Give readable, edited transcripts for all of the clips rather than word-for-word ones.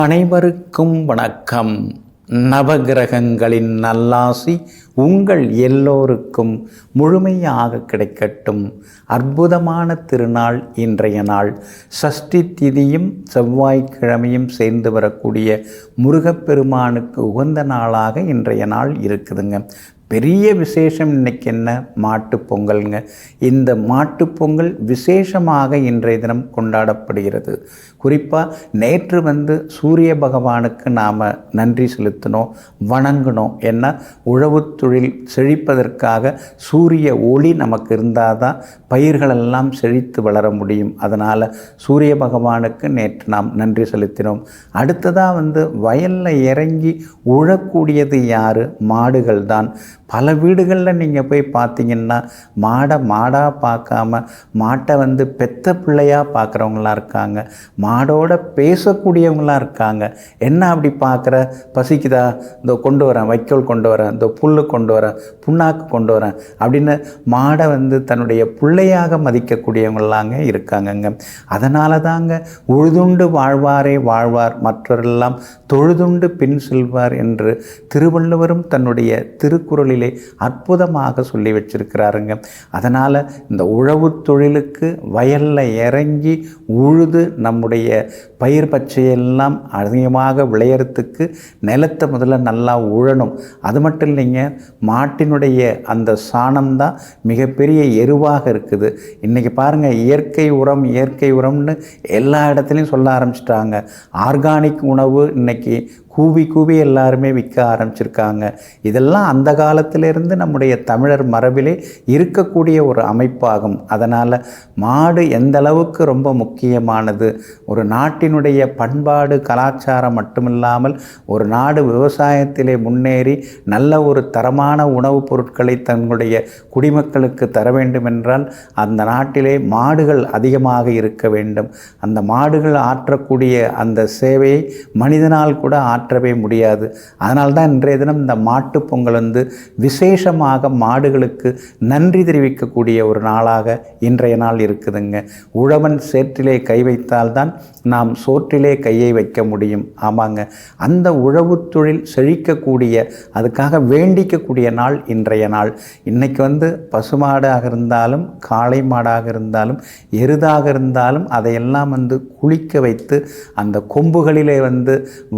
அனைவருக்கும் வணக்கம். நவகிரகங்களின் நல்லாசி உங்கள் எல்லோருக்கும் முழுமையாக கிடைக்கட்டும். அற்புதமான திருநாள் இன்றைய நாள். சஷ்டி திதியும் செவ்வாய்க்கிழமையும் சேர்ந்து வரக்கூடிய முருகப்பெருமானுக்கு உகந்த நாளாக இன்றைய நாள் இருக்குதுங்க. பெரிய விசேஷம் இன்றைக்கி என்ன? மாட்டுப் பொங்கல்ங்க. இந்த மாட்டுப் பொங்கல் விசேஷமாக இன்றைய தினம் கொண்டாடப்படுகிறது. குறிப்பாக நேற்று சூரிய பகவானுக்கு நாம் நன்றி செலுத்தினோம், வணங்கினோம். ஏன்னா உழவு தொழில் செழிப்பதற்காக சூரிய ஒளி நமக்கு இருந்தால் தான் பயிர்களெல்லாம் செழித்து வளர முடியும். அதனால் சூரிய பகவானுக்கு நேற்று நாம் நன்றி செலுத்தினோம். அடுத்ததாக வயலில் இறங்கி உழக்கூடியது யார்? மாடுகள் தான். பல வீடுகளில் நீங்கள் போய் பார்த்தீங்கன்னா மாடாக பார்க்காம மாட்டை பெத்த பிள்ளையாக பார்க்குறவங்களாம் இருக்காங்க, மாடோட பேசக்கூடியவங்களாம் இருக்காங்க. என்ன அப்படி பார்க்குற? பசிக்குதா? இதோ கொண்டு வரேன், வைக்கோல் கொண்டு வரேன், இதோ புல் கொண்டு வரேன், புண்ணாக்கு கொண்டு வரேன் அப்படின்னு மாடை தன்னுடைய பிள்ளையாக மதிக்கக்கூடியவங்களாங்க இருக்காங்கங்க. அதனால தாங்க உழுதுண்டு வாழ்வாரே வாழ்வார், மற்றவரெல்லாம் தொழுதுண்டு பின் செல்வார் என்று திருவள்ளுவரும் தன்னுடைய திருக்குறளில் அற்புதமாக சொல்லி வச்சிருக்கிறாருங்க. அதனால் இந்த உழவு தொழிலுக்கு வயலில் இறங்கி உழுது நம்முடைய பயிர் பச்சையெல்லாம் அதிகமாக விளையறதுக்கு நிலத்தை முதல்ல நல்லா உழணும். அது மட்டும் இல்லைங்க, மாட்டினுடைய அந்த சாணம்தான் மிகப்பெரிய எருவாக இருக்குது. இன்றைக்கி பாருங்கள், இயற்கை உரம்னு எல்லா இடத்துலையும் சொல்ல ஆரம்பிச்சிட்டாங்க. ஆர்கானிக் உணவு இன்னைக்கு கூவி எல்லாருமே விற்க ஆரம்பிச்சிருக்காங்க. இதெல்லாம் அந்த காலத்திலிருந்து நம்முடைய தமிழர் மரபிலே இருக்கக்கூடிய ஒரு அமைப்பாகும். அதனால் மாடு எந்த அளவுக்கு ரொம்ப முக்கியமானது, ஒரு நாட்டினுடைய பண்பாடு கலாச்சாரம் மட்டுமில்லாமல் ஒரு நாடு விவசாயத்திலே முன்னேறி நல்ல ஒரு தரமான உணவுப் பொருட்களை தன்னுடைய குடிமக்களுக்கு தர வேண்டும் என்றால் அந்த நாட்டிலே மாடுகள் அதிகமாக இருக்க வேண்டும். அந்த மாடுகள் ஆற்றக்கூடிய அந்த சேவையை மனிதனால் கூட ஆற்றவே முடியாது. அதனால்தான் இன்றைய தினம் இந்த மாட்டுப் பொங்கல் விசேஷமாக மாடுகளுக்கு நன்றி தெரிவிக்கக்கூடிய ஒரு நாளாக இன்றைய நாள் இருக்குதுங்க. உழவன் சேற்றிலே கை வைத்தால்தான் நாம் சோற்றிலே கையை வைக்க முடியும். ஆமாங்க, அந்த உழவு தொழில் செழிக்கக்கூடிய, அதுக்காக வேண்டிக்கக்கூடிய நாள் இன்றைய நாள். இன்னைக்கு பசுமாடாக இருந்தாலும் காளை மாடாக இருந்தாலும் எருதாக இருந்தாலும் அதையெல்லாம் குளிக்க வைத்து அந்த கொம்புகளிலே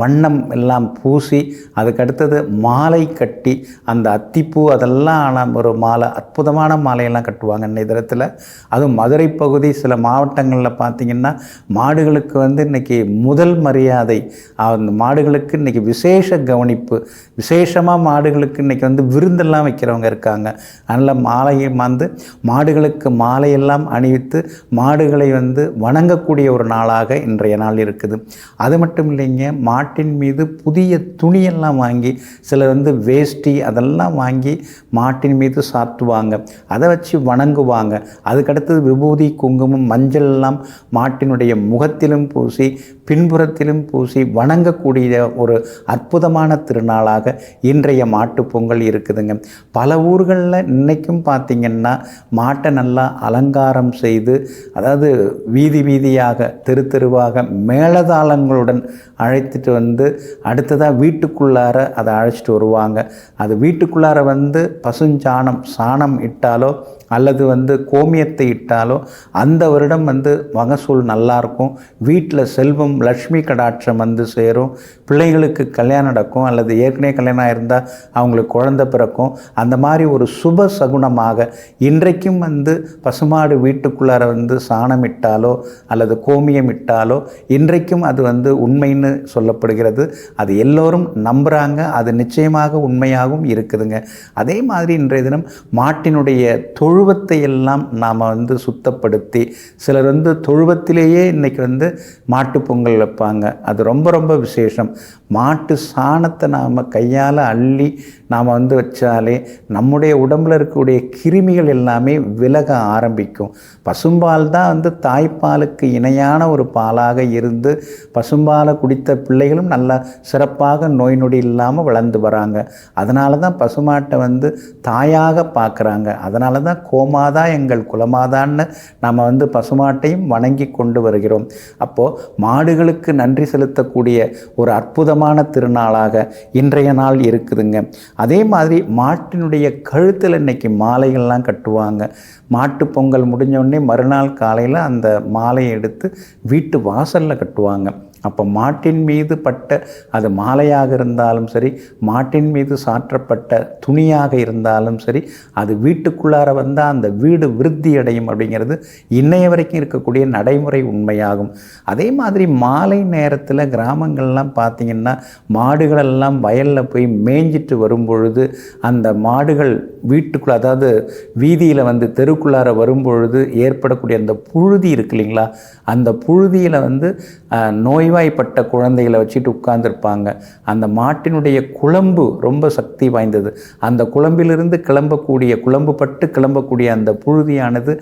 வண்ணம் எல்லாம் பூசி அதுக்கடுத்தது மாலை கட்டி அந்த அத்திப்பூ அதெல்லாம் ஒரு மாலை, அற்புதமான மாலையெல்லாம் கட்டுவாங்க இன்னைய தினத்தில். அதுவும் மதுரை பகுதி சில மாவட்டங்களில் பார்த்திங்கன்னா மாடுகளுக்கு இன்றைக்கி முதல் மரியாதை. அந்த மாடுகளுக்கு இன்றைக்கி விசேஷ கவனிப்பு, விசேஷமாக மாடுகளுக்கு இன்றைக்கி விருந்தெல்லாம் வைக்கிறவங்க இருக்காங்க. அதனால் மாலையை மாடுகளுக்கு மாலையெல்லாம் அணிவித்து மாடுகளை வணங்கக்கூடிய ஒரு நாளாக இன்றைய நாள் இருக்குது. அது மட்டும் இல்லைங்க, மாட்டின் மீது புதிய துணியெல்லாம் வாங்கி சிலர் வேஷ்டி அதெல்லாம் வாங்கி மாட்டின் மீது சாத்துவாங்க, அதை வச்சு வணங்குவாங்க. அதுக்கடுத்தது விபூதி குங்குமம் மஞ்சள் எல்லாம் மாட்டினுடைய முகத்திலும் பூசி பின்புறத்திலும் பூசி வணங்கக்கூடிய ஒரு அற்புதமான திருநாளாக இன்றைய மாட்டுப் பொங்கல் இருக்குதுங்க. பல ஊர்களில் இன்றைக்கும் பார்த்திங்கன்னா மாட்டை நல்லா அலங்காரம் செய்து, அதாவது வீதியாக தெருவாக மேளதாளங்களுடன் அழைத்துட்டு அடுத்ததாக வீட்டுக்குள்ளார அதை அழைச்சிட்டு வருவாங்க. அது வீட்டுக்குள்ளார சாணம் இட்டாலோ அல்லது கோமியத்தை இட்டாலோ அந்த வருடம் மகசூல் நல்லாயிருக்கும். வீட்டில் செல்வம் லக்ஷ்மி கடாட்சம் சேரும். பிள்ளைகளுக்கு கல்யாணம் நடக்கும், அல்லது ஏற்கனவே கல்யாணம் இருந்தால் அவங்களுக்கு குழந்தை பிறக்கும். அந்த மாதிரி ஒரு சுப சகுனமாக இன்றைக்கும் பசுமாடு வீட்டுக்குள்ளார சாணம் இட்டாலோ அல்லது கோமியம் இட்டாலோ இன்றைக்கும் அது உண்மைன்னு சொல்லப்படுகிறது. அது எல்லோரும் நம்புகிறாங்க. அது நிச்சயமாக உண்மையாகவும் இருக்குதுங்க. அதே மாதிரி இன்றைய தினம் மாட்டினுடைய தொழுவத்தை எல்லாம் நாம் சுத்தப்படுத்தி, சிலர் தொழுவத்திலேயே இன்றைக்கி மாட்டுப் பொங்கல் வைப்பாங்க. அது ரொம்ப விசேஷம். மாட்டு சாணத்தை நாம் கையால் அள்ளி நாம் வந்து வச்சாலே நம்முடைய உடம்பில் இருக்கக்கூடிய கிருமிகள் எல்லாமே விலக ஆரம்பிக்கும். பசும்பால் தான் வந்து தாய்ப்பாலுக்கு இணையான ஒரு பாலாக இருந்து பசும்பாலை குடித்த பிள்ளைகளும் நல்லா சிறப்பாக நோய் நொடி இல்லாமல் வளர்ந்து வராங்க. அதனால தான் பசுமாட்டை வந்து தாயாக பார்க்குறாங்க. அதனால தான் கோமாதா எங்கள் குலமாதான்னு நம்ம வந்து பசுமாட்டையும் வணங்கி கொண்டு வருகிறோம். அப்போது மாடுகளுக்கு நன்றி செலுத்தக்கூடிய ஒரு அற்புதமான திருநாளாக இன்றைய நாள் இருக்குதுங்க. அதே மாதிரி மாட்டினுடைய கழுத்தில் இன்னைக்கு மாலைகள்லாம் கட்டுவாங்க. மாட்டு பொங்கல் முடிஞ்சோடனே மறுநாள் காலையில் அந்த மாலையை எடுத்து வீட்டு வாசலில் கட்டுவாங்க. அப்போ மாட்டின் மீது பட்ட அது மாலையாக இருந்தாலும் சரி, மாட்டின் மீது சாற்றப்பட்ட துணியாக இருந்தாலும் சரி, அது வீட்டுக்குள்ளார வந்தால் அந்த வீடு விருத்தி அடையும் அப்படிங்கிறது இன்னைய வரைக்கும் இருக்கக்கூடிய நடைமுறை உண்மையாகும். அதே மாதிரி மாலை நேரத்தில் கிராமங்கள்லாம் பார்த்திங்கன்னா மாடுகளெல்லாம் வயலில் போய் மேய்ஞ்சிட்டு வரும்பொழுது அந்த மாடுகள் வீட்டுக்குள்ளே, அதாவது வீதியில் வந்து தெருக்குள்ளார வரும்பொழுது ஏற்படக்கூடிய அந்த புழுதி இருக்கு இல்லைங்களா, அந்த புழுதியில் வந்து நோய்வாய்ப்பட்ட குழந்தைகளை வச்சுட்டு உட்கார்ந்துருப்பாங்க. அந்த மாட்டினுடைய குழம்பு ரொம்ப சக்தி வாய்ந்தது. அந்த குழம்பிலிருந்து குழம்பு பட்டு கிளம்பக்கூடிய அந்த புழுதியானது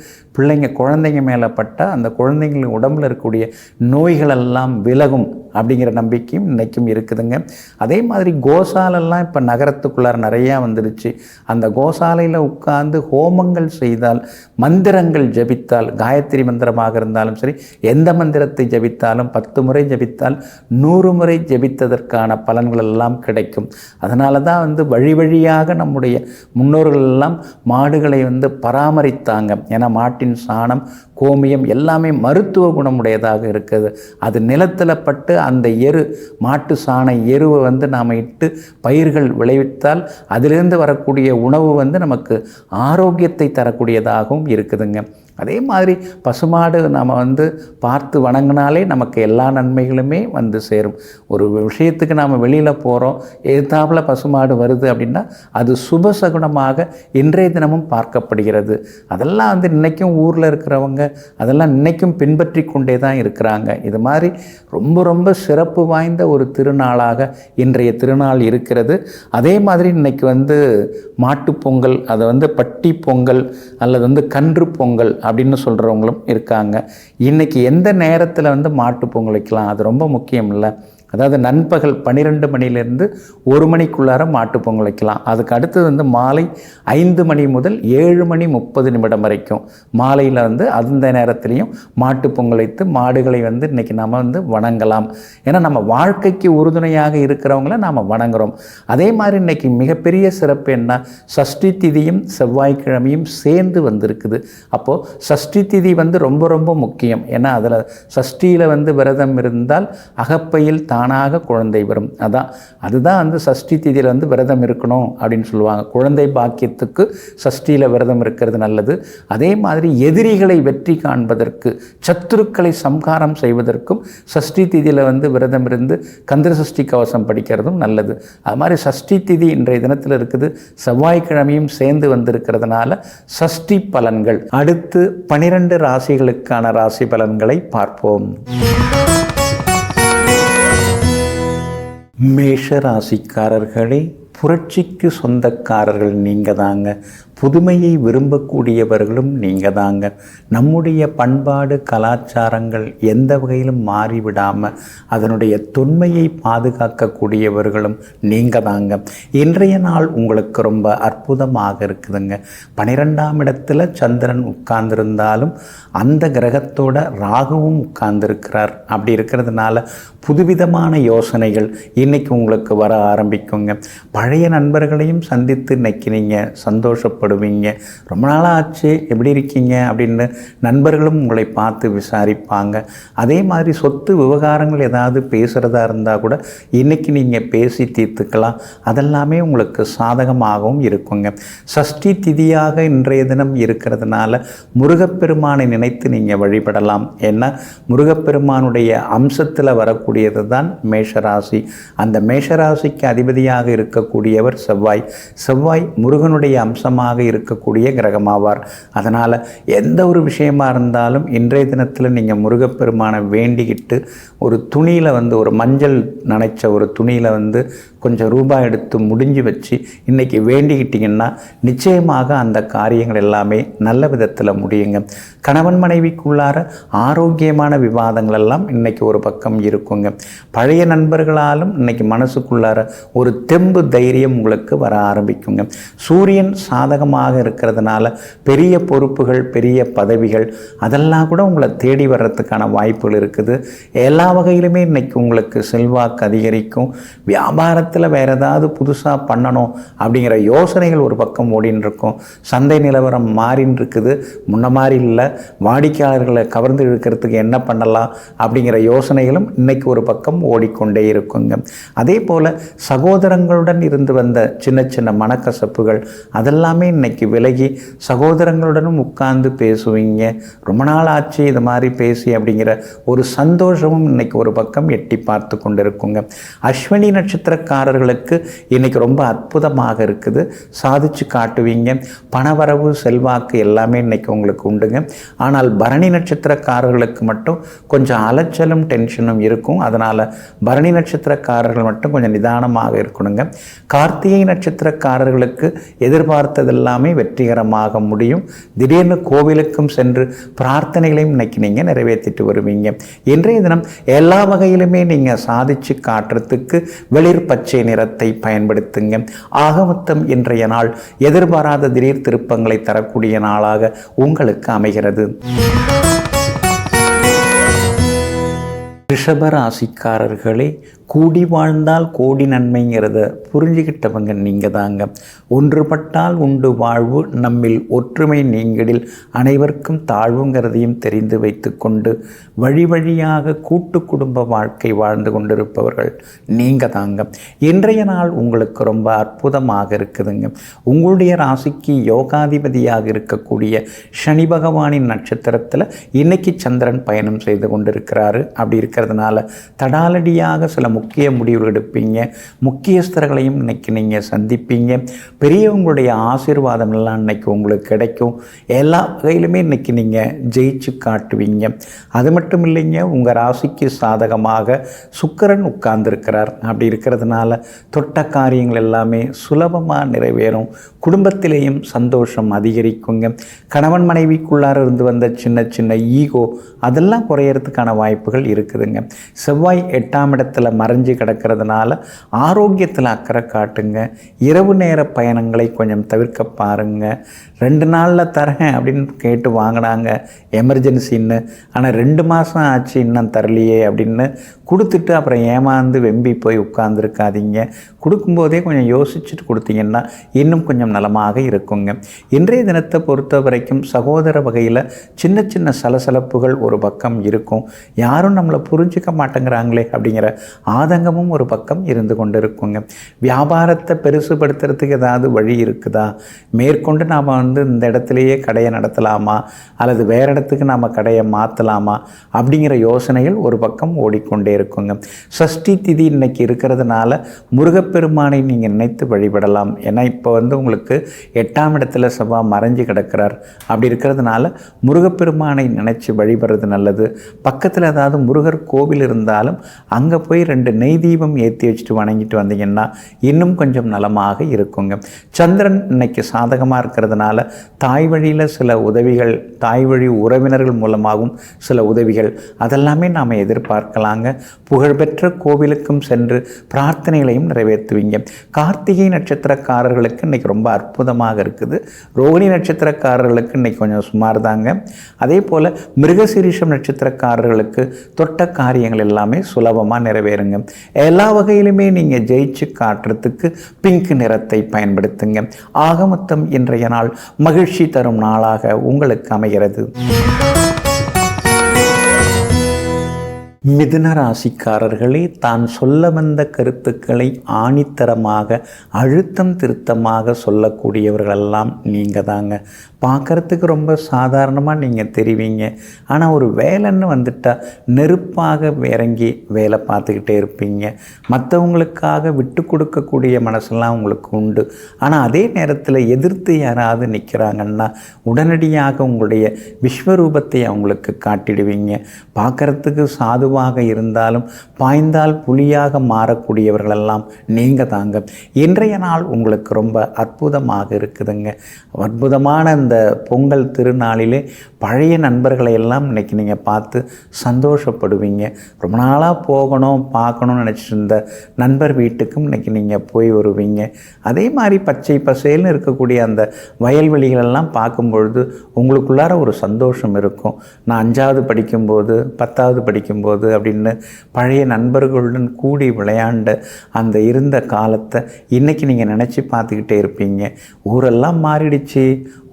குழந்தைங்க மேலே பட்டால் அந்த குழந்தைங்க உடம்பில் இருக்கக்கூடிய நோய்களெல்லாம் விலகும் அப்படிங்கிற நம்பிக்கையும் இன்றைக்கும் இருக்குதுங்க. அதே மாதிரி கோசாலெல்லாம் இப்போ நகரத்துக்குள்ளார நிறையா வந்துடுச்சு. அந்த கோசாலையில் உட்கார்ந்து ஹோமங்கள் செய்தால், மந்திரங்கள் ஜபித்தால், காயத்ரி மந்திரமாக இருந்தாலும் சரி, எந்த மந்திரத்தை ஜபித்தாலும் 10 முறை ஜபித்தால் 100 முறை ஜபித்ததற்கான பலன்கள் எல்லாம் கிடைக்கும். அதனால தான் வந்து வழி வழியாக நம்முடைய முன்னோர்கள் எல்லாம் மாடுகளை வந்து பராமரித்தாங்க. ஏன்னா மாட்டின் சாணம், கோமியம் எல்லாமே மருத்துவ குணமுடையதாக இருக்குது. அது நிலத்தில் பட்டு அந்த மாட்டு சாண எருவை வந்து நாம் இட்டு பயிர்கள் விளைவித்தால் அதிலிருந்து வரக்கூடிய உணவு வந்து நமக்கு ஆரோக்கியத்தை தரக்கூடியதாகவும் இருக்குதுங்க. அதே மாதிரி பசுமாடு நாம் வந்து பார்த்து வணங்கினாலே நமக்கு எல்லா நன்மைகளுமே வந்து சேரும். ஒரு விஷயத்துக்கு நாம் வெளியில் போகிறோம், எதிர்த்தாப்புல பசுமாடு வருது அப்படின்னா அது சுபசகுணமாக இன்றைய தினமும் பார்க்கப்படுகிறது. அதெல்லாம் வந்து இன்றைக்கும் ஊரில் இருக்கிறவங்க அதெல்லாம் இன்றைக்கும் பின்பற்றி கொண்டே தான் இருக்கிறாங்க. இது மாதிரி ரொம்ப ரொம்ப சிறப்பு வாய்ந்த ஒரு திருநாளாக இன்றைய திருநாள் இருக்கிறது. அதே மாதிரி இன்றைக்கி வந்து மாட்டுப்பொங்கல், அதை வந்து பட்டி பொங்கல் அல்லது வந்து கன்று பொங்கல் அப்படின்னு சொல்கிறவங்களும் இருக்காங்க. இன்றைக்கி எந்த நேரத்தில் வந்து மாட்டு பொங்கல் வைக்கலாம், அது ரொம்ப முக்கியம் இல்லை. அதாவது நண்பகல் 12 மணிலேருந்து 1 மணிக்குள்ளார மாட்டு பொங்கல் வைக்கலாம். அதுக்கு அடுத்தது வந்து மாலை 5 மணி முதல் 7 மணி 30 நிமிடம் வரைக்கும் மாலையில் வந்து அந்த நேரத்துலையும் மாட்டு பொங்கல் வைத்து மாடுகளை வந்து இன்றைக்கி நம்ம வந்து வணங்கலாம். ஏன்னா நம்ம வாழ்க்கைக்கு உறுதுணையாக இருக்கிறவங்கள நாம் வணங்குறோம். அதே மாதிரி இன்றைக்கி மிகப்பெரிய சிறப்பு என்ன, சஷ்டி திதியும் செவ்வாய்க்கிழமையும் சேர்ந்து வந்திருக்குது. அப்போது சஷ்டி திதி வந்து ரொம்ப ரொம்ப முக்கியம். ஏன்னா அதில் சஷ்டியில் வந்து விரதம் இருந்தால் அகப்பையில் தானாக குழந்தை வரும். அதுதான் வந்து சஷ்டி திதியில் வந்து விரதம் இருக்கணும் அப்படின்னு சொல்லுவாங்க. குழந்தை பாக்கியத்துக்கு சஷ்டியில் விரதம் இருக்கிறது நல்லது. அதே மாதிரி எதிரிகளை வெற்றி காண்பதற்கு, சத்துருக்களை சம்ஹாரம் செய்வதற்கும் சஷ்டி திதியில் வந்து விரதம் இருந்து கந்த சஷ்டி கவசம் படிக்கிறதும் நல்லது. அது மாதிரி சஷ்டி திதி இன்றைய தினத்தில் இருக்குது. செவ்வாய்க்கிழமையும் சேர்ந்து வந்திருக்கிறதுனால சஷ்டி பலன்கள். அடுத்து 12 ராசிகளுக்கான ராசி பலன்களை பார்ப்போம். மேஷ ராசிக்காரர்களே, புரட்சிக்கு சொந்தக்காரர்கள் நீங்கள் தாங்க. புதுமையை விரும்பக்கூடியவர்களும் நீங்கள் தாங்க. நம்முடைய பண்பாடு கலாச்சாரங்கள் எந்த வகையிலும் மாறிவிடாமல் அதனுடைய தொன்மையை பாதுகாக்கக்கூடியவர்களும் நீங்கள் தாங்க. இன்றைய நாள் உங்களுக்கு ரொம்ப அற்புதமாக இருக்குதுங்க. 12ஆம் இடத்துல சந்திரன் உட்கார்ந்திருந்தாலும் அந்த கிரகத்தோட ராகுவும் உட்கார்ந்திருக்கிறார். அப்படி இருக்கிறதுனால புதுவிதமான யோசனைகள் இன்றைக்கி உங்களுக்கு வர ஆரம்பிக்குங்க. பழைய நண்பர்களையும் சந்தித்து இன்னைக்கு நீங்கள் சந்தோஷப்படுவீங்க. ரொம்ப நாளாக ஆச்சு, எப்படி இருக்கீங்க அப்படின்னு நண்பர்களும் உங்களை பார்த்து விசாரிப்பாங்க. அதே மாதிரி சொத்து விவகாரங்கள் ஏதாவது பேசுகிறதா இருந்தால் கூட இன்றைக்கி நீங்கள் பேசி தீர்த்துக்கலாம். அதெல்லாமே உங்களுக்கு சாதகமாகவும் இருக்குங்க. சஷ்டி திதியாக இன்றைய தினம் இருக்கிறதுனால முருகப்பெருமானை நினைத்து நீங்கள் வழிபடலாம். ஏன்னா முருகப்பெருமானுடைய அம்சத்தில் வரக்கூடியது தான் மேஷராசி. அந்த மேஷராசிக்கு அதிபதியாக இருக்கக்கூடியவர் செவ்வாய். செவ்வாய் முருகனுடைய அம்சமாக இருக்கக்கூடிய கிரகமாவார். அதனால் எந்த ஒரு விஷயமா இருந்தாலும் இன்றைய தினத்தில் நீங்கள் முருகப்பெருமானை வேண்டிக்கிட்டு ஒரு துணியில் ஒரு மஞ்சள் நனைச்ச ஒரு துணியில் கொஞ்சம் ரூபாய் எடுத்து முடிஞ்சு வச்சு இன்றைக்கி வேண்டிக்கிட்டிங்கன்னா நிச்சயமாக அந்த காரியங்கள் எல்லாமே நல்ல விதத்தில் முடியுங்க. கணவன் மனைவிக்குள்ளார ஆரோக்கியமான விவாதங்கள் எல்லாம் இன்றைக்கி ஒரு பக்கம் இருக்குங்க. பழைய நண்பர்களாலும் இன்றைக்கி மனசுக்குள்ளார ஒரு தெம்பு தைரியம் உங்களுக்கு வர ஆரம்பிக்குங்க. சூரியன் சாதகமாக இருக்கிறதுனால பெரிய பொறுப்புகள், பெரிய பதவிகள் அதெல்லாம் கூட உங்களை தேடி வர்றதுக்கான வாய்ப்புகள் இருக்குது. எல்லா வகையிலுமே இன்றைக்கி உங்களுக்கு செல்வாக்கு அதிகரிக்கும். வியாபாரத்தில் வேறு ஏதாவது புதுசாக பண்ணணும் அப்படிங்கிற யோசனைகள் ஒரு பக்கம் ஓடின்னு இருக்கும். சந்தை நிலவரம் மாறின்னு இருக்குது, முன்ன மாதிரி இல்லை. வாடிக்கையாளர்களை கவர்ந்து இழுக்கிறதுக்கு என்ன பண்ணலாம் அப்படிங்கிற யோசனைகளும் இன்றைக்கி ஒரு பக்கம் ஓடிக்கொண்டே இருக்குங்க. அதே போல் சகோதரங்களுடன் இருந்து வந்த சின்ன சின்ன மனக்கசப்புகள் அதெல்லாமே இன்றைக்கி விலகி சகோதரங்களுடனும் உட்கார்ந்து பேசுவீங்க. ரொம்ப நாள் ஆச்சு இது மாதிரி பேசி அப்படிங்கிற ஒரு சந்தோஷமும் இன்றைக்கி ஒரு பக்கம் எட்டி பார்த்து கொண்டு இருக்குங்க. அஸ்வினி நட்சத்திரக்காரர்களுக்கு இன்றைக்கி ரொம்ப அற்புதமாக இருக்குது. சாதிச்சு காட்டுவீங்க. பணவரவு, செல்வாக்கு எல்லாமே இன்றைக்கி உங்களுக்கு உண்டுங்க. ஆனால் பரணி நட்சத்திரக்காரர்களுக்கு மட்டும் கொஞ்சம் அலைச்சலும் டென்ஷனும் இருக்கும். அதனால் பரணி நட்சத்திரக்காரர்கள் மட்டும் கொஞ்சம் நிதானமாக இருக்கணுங்க. கார்த்திகை நட்சத்திரக்காரர்களுக்கு எதிர்பார்த்ததெல்லாமே வெற்றிகரமாக முடியும். திடீர்னு கோவிலுக்கும் சென்று பிரார்த்தனைகளையும் இன்னைக்கு நீங்கள் நிறைவேற்றிட்டு வருவீங்க. இன்றைய தினம் எல்லா வகையிலுமே நீங்கள் சாதிச்சு காட்டுறதுக்கு வெளிர் பச்சை நிறத்தை பயன்படுத்துங்க. ஆக மொத்தம் இன்றைய நாள் எதிர்பாராத திடீர் திருப்பங்களை தரக்கூடிய நாளாக உங்களுக்கு அமைகிறது. ரிஷபராசிக்காரர்களே, கூடி வாழ்ந்தால் கோடி நன்மைங்கிறத புரிஞ்சுக்கிட்டவங்க நீங்கள் தாங்க. ஒன்றுபட்டால் உண்டு வாழ்வு, நம்மில் ஒற்றுமை நீங்கிடில் அனைவருக்கும் தாழ்வுங்கிறதையும் தெரிந்து வைத்து கொண்டு வழி வழியாக கூட்டு குடும்ப வாழ்க்கை வாழ்ந்து கொண்டிருப்பவர்கள் நீங்கள் தாங்க. இன்றைய நாள் உங்களுக்கு ரொம்ப அற்புதமாக இருக்குதுங்க. உங்களுடைய ராசிக்கு யோகாதிபதியாக இருக்கக்கூடிய சனி பகவானின் நட்சத்திரத்தில் இன்னைக்கு சந்திரன் பயணம் செய்து கொண்டிருக்கிறாரு. அப்படி இருக்கிறதுனால தடாலடியாக சில முக்கிய முடிவுகள் எடுப்பீங்க. முக்கியஸ்தர்களையும் இன்னைக்கு நீங்கள் சந்திப்பீங்க. பெரியவங்களுடைய ஆசீர்வாதம் எல்லாம் இன்னைக்கு உங்களுக்கு கிடைக்கும். எல்லா வகையிலுமே இன்னைக்கு நீங்கள் ஜெயிச்சு காட்டுவீங்க. அது மட்டும் இல்லைங்க, உங்கள் ராசிக்கு சாதகமாக சுக்கிரன் உட்கார்ந்துருக்கிறார். அப்படி இருக்கிறதுனால தொட்ட காரியங்கள் எல்லாமே சுலபமாக நிறைவேறும். குடும்பத்திலேயும் சந்தோஷம் அதிகரிக்குங்க. கணவன் மனைவிக்குள்ளார இருந்து வந்த சின்ன சின்ன ஈகோ அதெல்லாம் குறையறதுக்கான வாய்ப்புகள் இருக்குதுங்க. செவ்வாய் 8ஆம் இடத்துல மறைஞ்சு கிடக்கிறதுனால ஆரோக்கியத்தில் அக்கறை காட்டுங்க. இரவு நேர பயணங்களை கொஞ்சம் தவிர்க்க பாருங்க. 2 நாளில் தரேன் அப்படின்னு கேட்டு வாங்கினாங்க எமர்ஜென்சின்னு, ஆனால் 2 மாதம் ஆச்சு இன்னும் தரலையே அப்படின்னு கொடுத்துட்டு அப்புறம் ஏமாந்து வெம்பி போய் உட்கார்ந்துருக்காதீங்க. கொடுக்கும்போதே கொஞ்சம் யோசிச்சுட்டு கொடுத்தீங்கன்னா இன்னும் கொஞ்சம் நலமாக இருக்குங்க. இன்றைய தினத்தை பொறுத்த வரைக்கும் சகோதர வகையில் சின்ன சின்ன சலசலப்புகள் ஒரு பக்கம் இருக்கும். யாரும் நம்மளை புரிஞ்சிக்க மாட்டேங்கிறாங்களே அப்படிங்கிற ஆதங்கமும் ஒரு பக்கம் இருந்து கொண்டு இருக்குங்க. வியாபாரத்தை பெருசுபடுத்துறதுக்கு ஏதாவது வழி இருக்குதா? மேற்கொண்டு நாம் இந்த இடத்துலையே கடையை நடத்தலாமா அல்லது வேறு இடத்துக்கு நாம் கடையை மாற்றலாமா அப்படிங்கிற யோசனைகள் ஒரு பக்கம் ஓடிக்கொண்டே இருக்குங்க. சஷ்டி திதி இன்னைக்கு இருக்கிறதுனால முருகப்பெருமானை நீங்கள் நினைத்து வழிபடலாம். ஏன்னா இப்போ உங்களுக்கு 8ஆம் இடத்துல செவ்வாய் மறைஞ்சு கிடக்கிறார். அப்படி இருக்கிறதுனால முருகப்பெருமானை நினைச்சு வழிபடுறது நல்லது. பக்கத்தில் ஏதாவது முருகர் கோவில் இருந்தாலும் அங்கே போய் 2 நெய் தீபம் ஏற்றி வச்சுட்டு வணங்கிட்டு வந்தீங்கன்னா இன்னும் கொஞ்சம் நலமாக இருக்குங்க. சந்திரன் இன்னைக்கு சாதகமாக இருக்கிறதுனால தாய் வழியில் சில உதவிகள், தாய் வழி உறவினர்கள் மூலமாகவும் சில உதவிகள் அதெல்லாமே நாம் எதிர்பார்க்கலாங்க. புகழ்பெற்ற கோவிலுக்கும் சென்று பிரார்த்தனைகளையும் நிறைவேற்றுவீங்க. கார்த்திகை நட்சத்திரக்காரர்களுக்கு இன்னைக்கு ரொம்ப அற்புதமாக இருக்குது. ரோகிணி நட்சத்திரக்காரர்களுக்கு இன்னைக்கு கொஞ்சம் சுமார் தாங்க. அதே போல் மிருகசீரிஷம் நட்சத்திரக்காரர்களுக்கு தொட்ட காரியங்கள் எல்லாமே சுலபமாக நிறைவேறுங்க. எல்லா வகையிலுமே நீங்கள் ஜெயிச்சு காட்டுறதுக்கு பிங்க் நிறத்தை பயன்படுத்துங்க. ஆக மொத்தம் இன்றைய நாள் மகிழ்ச்சி தரும் நாளாக உங்களுக்கு அமைகிறது. மிதுன ராசிக்காரர்களே, தான் சொல்ல வந்த கருத்துக்களை ஆணித்தரமாக அழுத்தம் திருத்தமாக சொல்லக்கூடியவர்களெல்லாம் நீங்கள் தாங்க. பார்க்குறதுக்கு ரொம்ப சாதாரணமாக நீங்கள் தெரிவிங்க. ஆனால் ஒரு வேலைன்னு வந்துட்டால் நெருப்பாக இறங்கி வேலை பார்த்துக்கிட்டே இருப்பீங்க. மற்றவங்களுக்காக விட்டு கொடுக்கக்கூடிய மனசெல்லாம் உங்களுக்கு உண்டு. ஆனால் அதே நேரத்தில் எதிர்த்து யாராவது நிற்கிறாங்கன்னா உடனடியாக உங்களுடைய விஸ்வரூபத்தை அவங்களுக்கு காட்டிடுவீங்க. பார்க்குறதுக்கு சாதுவாக இருந்தாலும் பாய்ந்தால் புலியாக மாறக்கூடியவர்களெல்லாம் நீங்கள் தாங்க. இன்றைய நாள் உங்களுக்கு ரொம்ப அற்புதமாக இருக்குதுங்க. அற்புதமான இந்த பொங்கல் திருநாளிலே பழைய நண்பர்களை எல்லாம் இன்றைக்கி நீங்கள் பார்த்து சந்தோஷப்படுவீங்க. ரொம்ப நாளாக போகணும் பார்க்கணும்னு நினச்சிட்டு இருந்த நண்பர் வீட்டுக்கும் இன்றைக்கி நீங்கள் போய் வருவீங்க. அதே மாதிரி பச்சை பசேல்னு இருக்கக்கூடிய அந்த வயல்வெளிகளெல்லாம் பார்க்கும்பொழுது உங்களுக்குள்ளார ஒரு சந்தோஷம் இருக்கும். நான் 5வது படிக்கும்போது 10வது படிக்கும்போது அப்படின்னு பழைய நண்பர்களுடன் கூடி விளையாண்ட அந்த இருந்த காலத்தை இன்றைக்கி நீங்கள் நினச்சி பார்த்துக்கிட்டே இருப்பீங்க. ஊரெல்லாம் மாறிடுச்சு,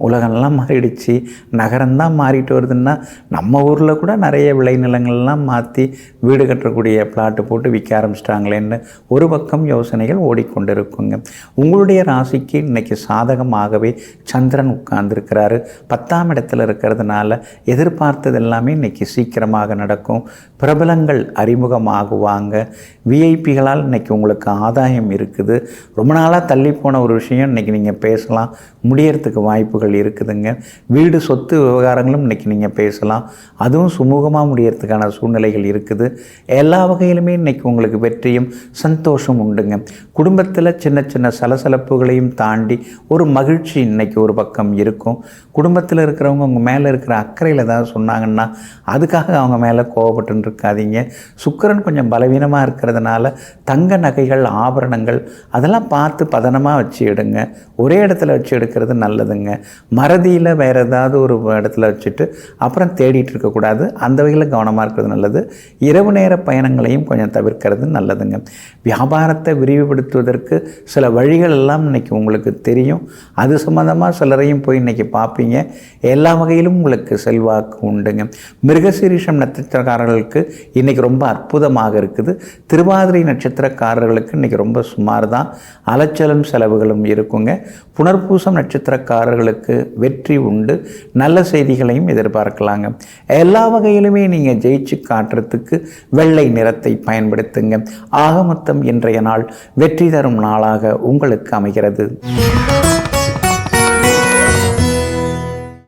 உலகம்லாம் மாறிடுச்சு, நகரம்தான் மாறிட்டு வருதுன்னா நம்ம ஊரில் கூட நிறைய விளைநிலங்கள்லாம் மாற்றி வீடு கட்டக்கூடிய பிளாட்டு போட்டு விற்க ஆரம்பிச்சிட்டாங்களேன்னு ஒரு பக்கம் யோசனைகள் ஓடிக்கொண்டு இருக்குங்க. உங்களுடைய ராசிக்கு இன்றைக்கி சாதகமாகவே சந்திரன் உட்கார்ந்துருக்கிறாரு. 10ஆம் இடத்துல இருக்கிறதுனால எதிர்பார்த்தது எல்லாமே இன்றைக்கி சீக்கிரமாக நடக்கும். பிரபலங்கள் அறிமுகமாகுவாங்க. விஐபிகளால் இன்றைக்கி உங்களுக்கு ஆதாயம் இருக்குது. ரொம்ப நாளாக தள்ளி போன ஒரு விஷயம் இன்றைக்கி நீங்கள் பேசலாம், முடியறதுக்கு வாய்ப்புகள் இருக்குதுங்க. வீடு சொத்து விவகாரங்களும் இன்றைக்கி நீங்கள் பேசலாம், அதுவும் சுமூகமாக முடியறதுக்கான சூழ்நிலைகள் இருக்குது. எல்லா வகையிலுமே இன்றைக்கி உங்களுக்கு வெற்றியும் சந்தோஷம் உண்டுங்க. குடும்பத்தில் சின்ன சின்ன சலசலப்புகளையும் தாண்டி ஒரு மகிழ்ச்சி இன்றைக்கி ஒரு பக்கம் இருக்கும். குடும்பத்தில் இருக்கிறவங்க உங்கள் மேலே இருக்கிற அக்கறையில் ஏதாவது சொன்னாங்கன்னா அதுக்காக அவங்க மேலே கோவப்பட்டு இருக்காதீங்க. சுக்கிரன் கொஞ்சம் பலவீனமாக இருக்கிறதுனால தங்க நகைகள் ஆபரணங்கள் அதெல்லாம் பார்த்து பதனமாக வச்சு எடுங்க. ஒரே இடத்துல வச்சு எடுக்கிறது நல்லதுங்க. மறதியில் வேறு ஏதாவது ஒரு இடத்துல வச்சுட்டு அப்புறம் தேடிட்டு இருக்கக்கூடாது. அந்த வகையில் கவனமாக இருக்கிறது நல்லது. இரவு நேர பயணங்களையும் கொஞ்சம் தவிர்க்கிறது நல்லதுங்க. வியாபாரத்தை விரிவுபடுத்துவதற்கு சில வழிகள் எல்லாம் இன்றைக்கி உங்களுக்கு தெரியும். அது சம்மந்தமாக சிலரையும் போய் இன்றைக்கி பார்ப்பீங்க. எல்லா வகையிலும் உங்களுக்கு செல்வாக்கு உண்டுங்க. மிருகசீரிஷம் நட்சத்திரக்காரர்களுக்கு இன்றைக்கி ரொம்ப அற்புதமாக இருக்குது. திருவாதிரை நட்சத்திரக்காரர்களுக்கு இன்றைக்கி ரொம்ப சுமார் தான். அலைச்சலும் செலவுகளும் இருக்குங்க. புனர்பூசம் நட்சத்திரக்காரர்களுக்கு வெற்றி உண்டு. நல்ல செய்திகளையும் எதிர்பார்க்கலாங்க. எல்லா வகையிலுமே நீங்கள் ஜெயிச்சு காட்டுறதுக்கு வெள்ளை நிறத்தை பயன்படுத்துங்க. ஆக மொத்தம் இன்றைய நாள் வெற்றி தரும் நாளாக உங்களுக்கு அமைகிறது.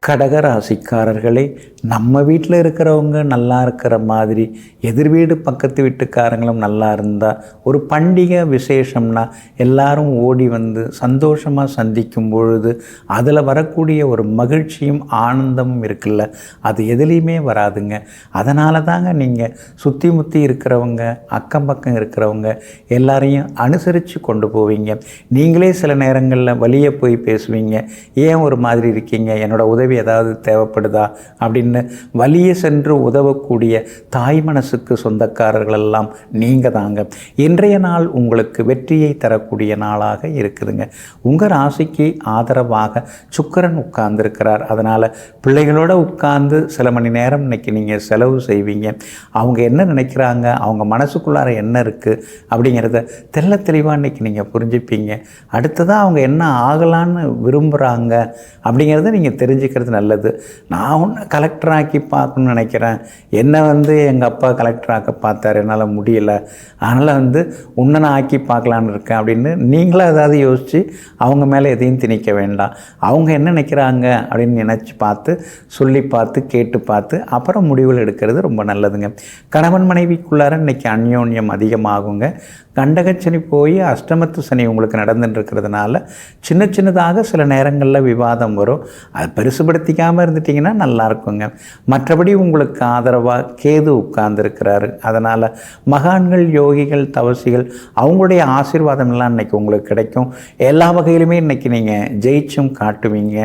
கடகராசிக்காரர்களே, நம்ம வீட்டில் இருக்கிறவங்க நல்லா இருக்கிற மாதிரி எதிர் வீடு பக்கத்து வீட்டுக்காரங்களும் நல்லா இருந்தால் ஒரு பண்டிகை விசேஷம்னா எல்லாரும் ஓடி வந்து சந்தோஷமாக சந்திக்கும் பொழுது அதில் வரக்கூடிய ஒரு மகிழ்ச்சியும் ஆனந்தமும் இருக்குல்ல, அது எதுலேயுமே வராதுங்க. அதனால தாங்க நீங்கள் சுற்றி முற்றி இருக்கிறவங்க அக்கம் பக்கம் இருக்கிறவங்க எல்லாரையும் அனுசரித்து கொண்டு போவீங்க. நீங்களே சில நேரங்களில் வழியே போய் பேசுவீங்க, ஏன் ஒரு மாதிரி இருக்கீங்க, என்னோட உதவி ஏதாவது தேவைப்படுதா அப்படின்னு வலிய சென்று உதவக்கூடிய தாய் மனசுக்கு சொந்தக்காரர்களெல்லாம் நீங்கள் தாங்க. இன்றைய நாள் உங்களுக்கு வெற்றியை தரக்கூடிய நாளாக இருக்குதுங்க. உங்கள் ராசிக்கு ஆதரவாக சுக்கிரன் உட்கார்ந்துருக்கிறார். அதனால் பிள்ளைகளோடு உட்கார்ந்து சில மணி நேரம் இன்றைக்கி நீங்கள் செலவு செய்வீங்க. அவங்க என்ன நினைக்கிறாங்க, அவங்க மனசுக்குள்ளார என்ன இருக்குது அப்படிங்கிறத தெள்ள தெளிவாக இன்றைக்கி நீங்கள் புரிஞ்சுப்பீங்க. அடுத்ததாக அவங்க என்ன ஆகலான்னு விரும்புகிறாங்க அப்படிங்கிறத நீங்கள் தெரிஞ்சுக்கிறது நல்லது. நான் ஒன்று கலெக்டராக்கி பார்க்கணுன்னு நினைக்கிறேன், என்னை எங்கள் அப்பா கலெக்டராக்க பார்த்தார், என்னால் முடியலை, அதனால் உன்னை நான் ஆக்கி பார்க்கலான்னு இருக்கேன் அப்படின்னு நீங்களாக ஏதாவது யோசித்து அவங்க மேலே எதையும் திணிக்க வேண்டாம். அவங்க என்ன நினைக்கிறாங்க அப்படின்னு நினச்சி பார்த்து சொல்லி பார்த்து கேட்டு பார்த்து அப்புறம் முடிவுகள் எடுக்கிறது ரொம்ப நல்லதுங்க. கணவன் மனைவிக்குள்ளார இன்றைக்கி அந்யோன்யம் அதிகமாகுங்க. கண்டகச்சனி போய் அஷ்டமத்து சனி உங்களுக்கு நடந்துட்டுருக்கிறதுனால சின்ன சின்னதாக சில நேரங்களில் விவாதம் வரும். அதை பெருசுபடுத்திக்காமல் இருந்துட்டிங்கன்னா நல்லாயிருக்குங்க. மற்றபடி உங்களுக்கு ஆதரவாக கேது உட்கார்ந்துருக்கிறாரு. அதனால் மகான்கள், யோகிகள், தவசிகள் அவங்களுடைய ஆசீர்வாதம்லாம் இன்றைக்கி உங்களுக்கு கிடைக்கும். எல்லா வகையிலுமே இன்றைக்கி நீங்கள் ஜெயிச்சும் காட்டுவீங்க.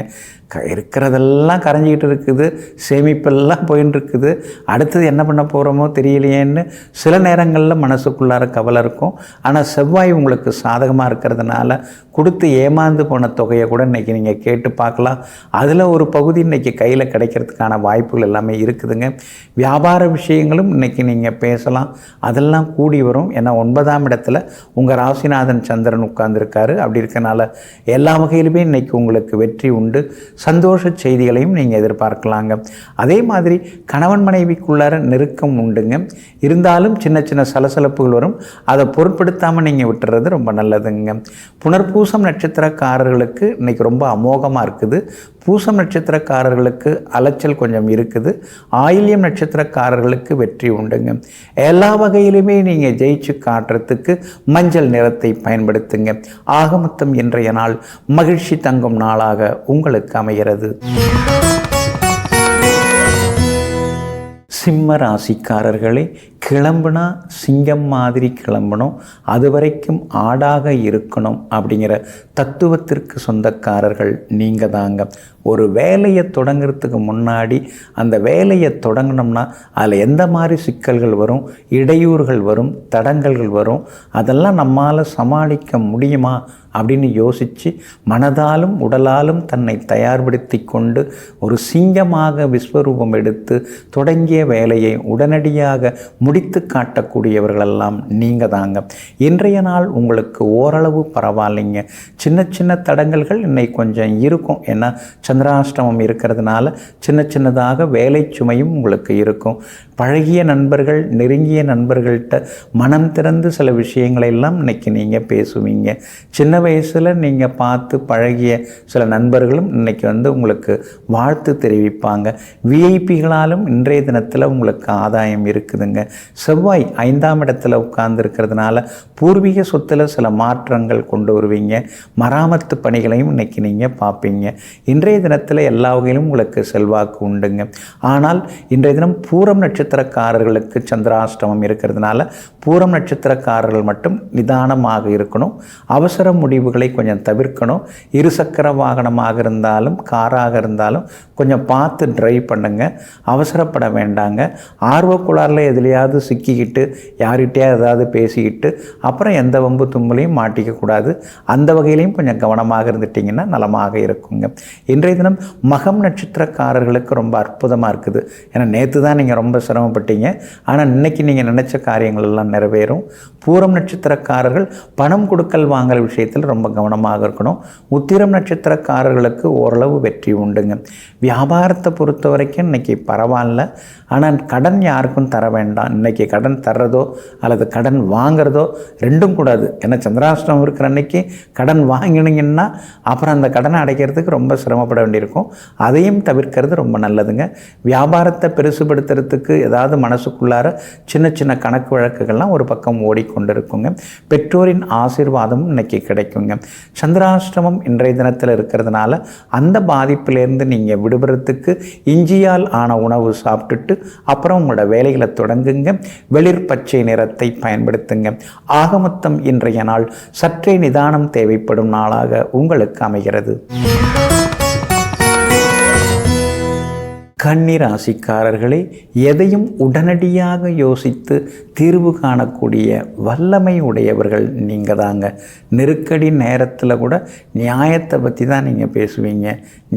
இருக்கிறதெல்லாம் கரைஞ்சிக்கிட்டு இருக்குது, சேமிப்பெல்லாம் போயின்னு இருக்குது, அடுத்தது என்ன பண்ண போகிறோமோ தெரியலையேன்னு சில நேரங்களில் மனசுக்குள்ளார கவலை இருக்கும். ஆனால் செவ்வாய் உங்களுக்கு சாதகமாக இருக்கிறதுனால கொடுத்து ஏமாந்து போன தொகையை கூட இன்றைக்கி நீங்கள் கேட்டு பார்க்கலாம். அதில் ஒரு பகுதி இன்றைக்கி கையில் கிடைக்கிறதுக்கான வாய்ப்புகள் எல்லாமே இருக்குதுங்க. வியாபார விஷயங்களும் இன்றைக்கி நீங்கள் பேசலாம், அதெல்லாம் கூடி வரும். ஏன்னா 9ஆம் இடத்துல உங்கள் ராசிநாதன் சந்திரன் உட்கார்ந்துருக்காரு. அப்படி இருக்கனால எல்லா வகையிலுமே இன்றைக்கி உங்களுக்கு வெற்றி உண்டு. சந்தோஷ செய்திகளையும் நீங்கள் எதிர்பார்க்கலாங்க. அதே மாதிரி கணவன் மனைவிக்குள்ளார நெருக்கம் உண்டுங்க. இருந்தாலும் சின்ன சின்ன சலசலப்புகள் வரும். அதை பொருட்படுத்தாமல் நீங்கள் விட்டுறது ரொம்ப நல்லதுங்க. புனர்பூசம் நட்சத்திரக்காரர்களுக்கு இன்றைக்கி ரொம்ப அமோகமாக இருக்குது. பூசம் நட்சத்திரக்காரர்களுக்கு அலைச்சல் கொஞ்சம் இருக்குது. ஆயில்யம் நட்சத்திரக்காரர்களுக்கு வெற்றி உண்டுங்க. எல்லா வகையிலுமே நீங்கள் ஜெயிச்சு காட்டுறதுக்கு மஞ்சள் நிறத்தை பயன்படுத்துங்க. ஆகமொத்தம் இன்றைய நாள் மகிழ்ச்சி தங்கும் நாளாக உங்களுக்கு அமைகிறது. சிம்ம ராசிக்காரர்களே, கிளம்புனா சிங்கம் மாதிரி கிளம்பணும், அது வரைக்கும் ஆடாக இருக்கணும் அப்படிங்கிற தத்துவத்திற்கு சொந்தக்காரர்கள் நீங்கள் தாங்க. ஒரு வேலையை தொடங்கிறதுக்கு முன்னாடி அந்த வேலையை தொடங்கினோம்னா அதில் எந்த மாதிரி சிக்கல்கள் வரும், இடையூறுகள் வரும், தடங்கல்கள் வரும், அதெல்லாம் நம்மால் சமாளிக்க முடியுமா அப்படின்னு யோசித்து மனதாலும் உடலாலும் தன்னை தயார்படுத்தி கொண்டு ஒரு சிங்கமாக விஸ்வரூபம் எடுத்து தொடங்கிய வேலையை உடனடியாக முடித்து காட்டக்கூடியவர்களெல்லாம் நீங்கள் தாங்க. இன்றைய நாள் உங்களுக்கு ஓரளவு பரவாயில்லைங்க. சின்ன சின்ன தடங்கல்கள் இன்னைக்கு கொஞ்சம் இருக்கும். ஏன்னா சந்திராஷ்டமம் இருக்கிறதுனால சின்ன சின்னதாக வேலை சுமையும் உங்களுக்கு இருக்கும். பழகிய நண்பர்கள், நெருங்கிய நண்பர்கள்ட்ட மனம் திறந்து சில விஷயங்களை எல்லாம் இன்றைக்கி நீங்கள் பேசுவீங்க. சின்ன வயசில் நீங்கள் பார்த்து பழகிய சில நண்பர்களும் இன்றைக்கி உங்களுக்கு வாழ்த்து தெரிவிப்பாங்க. விஐபிகளாலும் இன்றைய தினத்தில் உங்களுக்கு ஆதாயம் இருக்குதுங்க. செவ்வாய் 5ஆம் இடத்துல உட்கார்ந்துருக்கிறதுனால பூர்வீக சொத்தில் சில மாற்றங்கள் கொண்டு வருவீங்க. மராமத்து பணிகளையும் இன்றைக்கி நீங்கள் பார்ப்பீங்க. இன்றைய தினத்தில் எல்லா வகையிலும் உங்களுக்கு செல்வாக்கு உண்டுங்க. ஆனால் இன்றைய தினம் பூரம் நட்சத்திரக்காரர்களுக்கு சந்திராஷ்டமம் இருக்கிறதுனால பூரம் நட்சத்திரக்காரர்கள் மட்டும் நிதானமாக இருக்கணும். அவசர முடிவுகளை கொஞ்சம் தவிர்க்கணும். இருசக்கர வாகனமாக இருந்தாலும் காராக இருந்தாலும் கொஞ்சம் பார்த்து டிரைவ் பண்ணுங்க. அவசரப்பட வேண்டாங்க. ஆர்வக்குளாரில் எதுலையாவது சிக்கிக்கிட்டு யார்கிட்டையா ஏதாவது பேசிக்கிட்டு அப்புறம் எந்த வம்பு தும்பலையும் மாட்டிக்கக்கூடாது. அந்த வகையிலையும் கொஞ்சம் கவனமாக இருந்துட்டிங்கன்னா நலமாக இருக்குங்க. இன்றைய தினம் மகம் நட்சத்திரக்காரர்களுக்கு ரொம்ப அற்புதமாக இருக்குது. ஏன்னா நேற்று தான் நீங்கள் ரொம்ப சிரமப்பட்டீங்க. ஆனால் இன்றைக்கி நீங்கள் நினச்ச காரியங்கள் எல்லாம் நிறைவேறும். பூரம் நட்சத்திரக்காரர்கள் பணம் கொடுக்கல் வாங்கல் விஷயத்தில் ரொம்ப கவனமாக இருக்கணும். உத்திரம் நட்சத்திரக்காரர்களுக்கு ஓரளவு வெற்றி உண்டுங்க. வியாபாரத்தை பொறுத்த வரைக்கும் இன்றைக்கி பரவாயில்ல. ஆனால் கடன் யாருக்கும் தர வேண்டாம். இன்றைக்கி கடன் தர்றதோ அல்லது கடன் வாங்கிறதோ ரெண்டும் கூடாது. ஏன்னா சந்திராஷ்டமம் இருக்கிற அன்னைக்கு கடன் வாங்கினீங்கன்னா அப்புறம் அந்த கடனை அடைக்கிறதுக்கு ரொம்ப சிரமப்பட வேண்டியிருக்கும். அதையும் தவிர்க்கிறது ரொம்ப நல்லதுங்க. வியாபாரத்தை பெருசுபடுத்துறதுக்கு ஏதாவது மனசுக்குள்ளார சின்ன சின்ன கணக்கு வழக்குகள்லாம் ஒரு பக்கம் ஓடிக்கொண்டு இருக்குங்க. பெற்றோரின் ஆசீர்வாதமும் இன்னைக்கு கிடைக்குங்க. சந்திராஷ்டமம் இன்றைய தினத்தில் இருக்கிறதுனால அந்த பாதிப்பிலேருந்து நீங்கள் விடுபடுறதுக்கு இஞ்சியால் ஆன உணவு சாப்பிட்டுட்டு அப்புறம் உங்களோட வேலைகளை தொடங்குங்க. வெளிர் பச்சை நிறத்தை பயன்படுத்துங்க. ஆகமொத்தம் இன்றைய நாள் சற்றே நிதானம் தேவைப்படும் நாளாக உங்களுக்கு அமைகிறது. கன்னி ராசிக்காரர்களே, எதையும் உடனடியாக யோசித்து தீர்வு காணக்கூடிய வல்லமை உடையவர்கள் நீங்கள் தாங்க. நெருக்கடி நேரத்தில் கூட நியாயத்தை பற்றி தான் நீங்கள் பேசுவீங்க.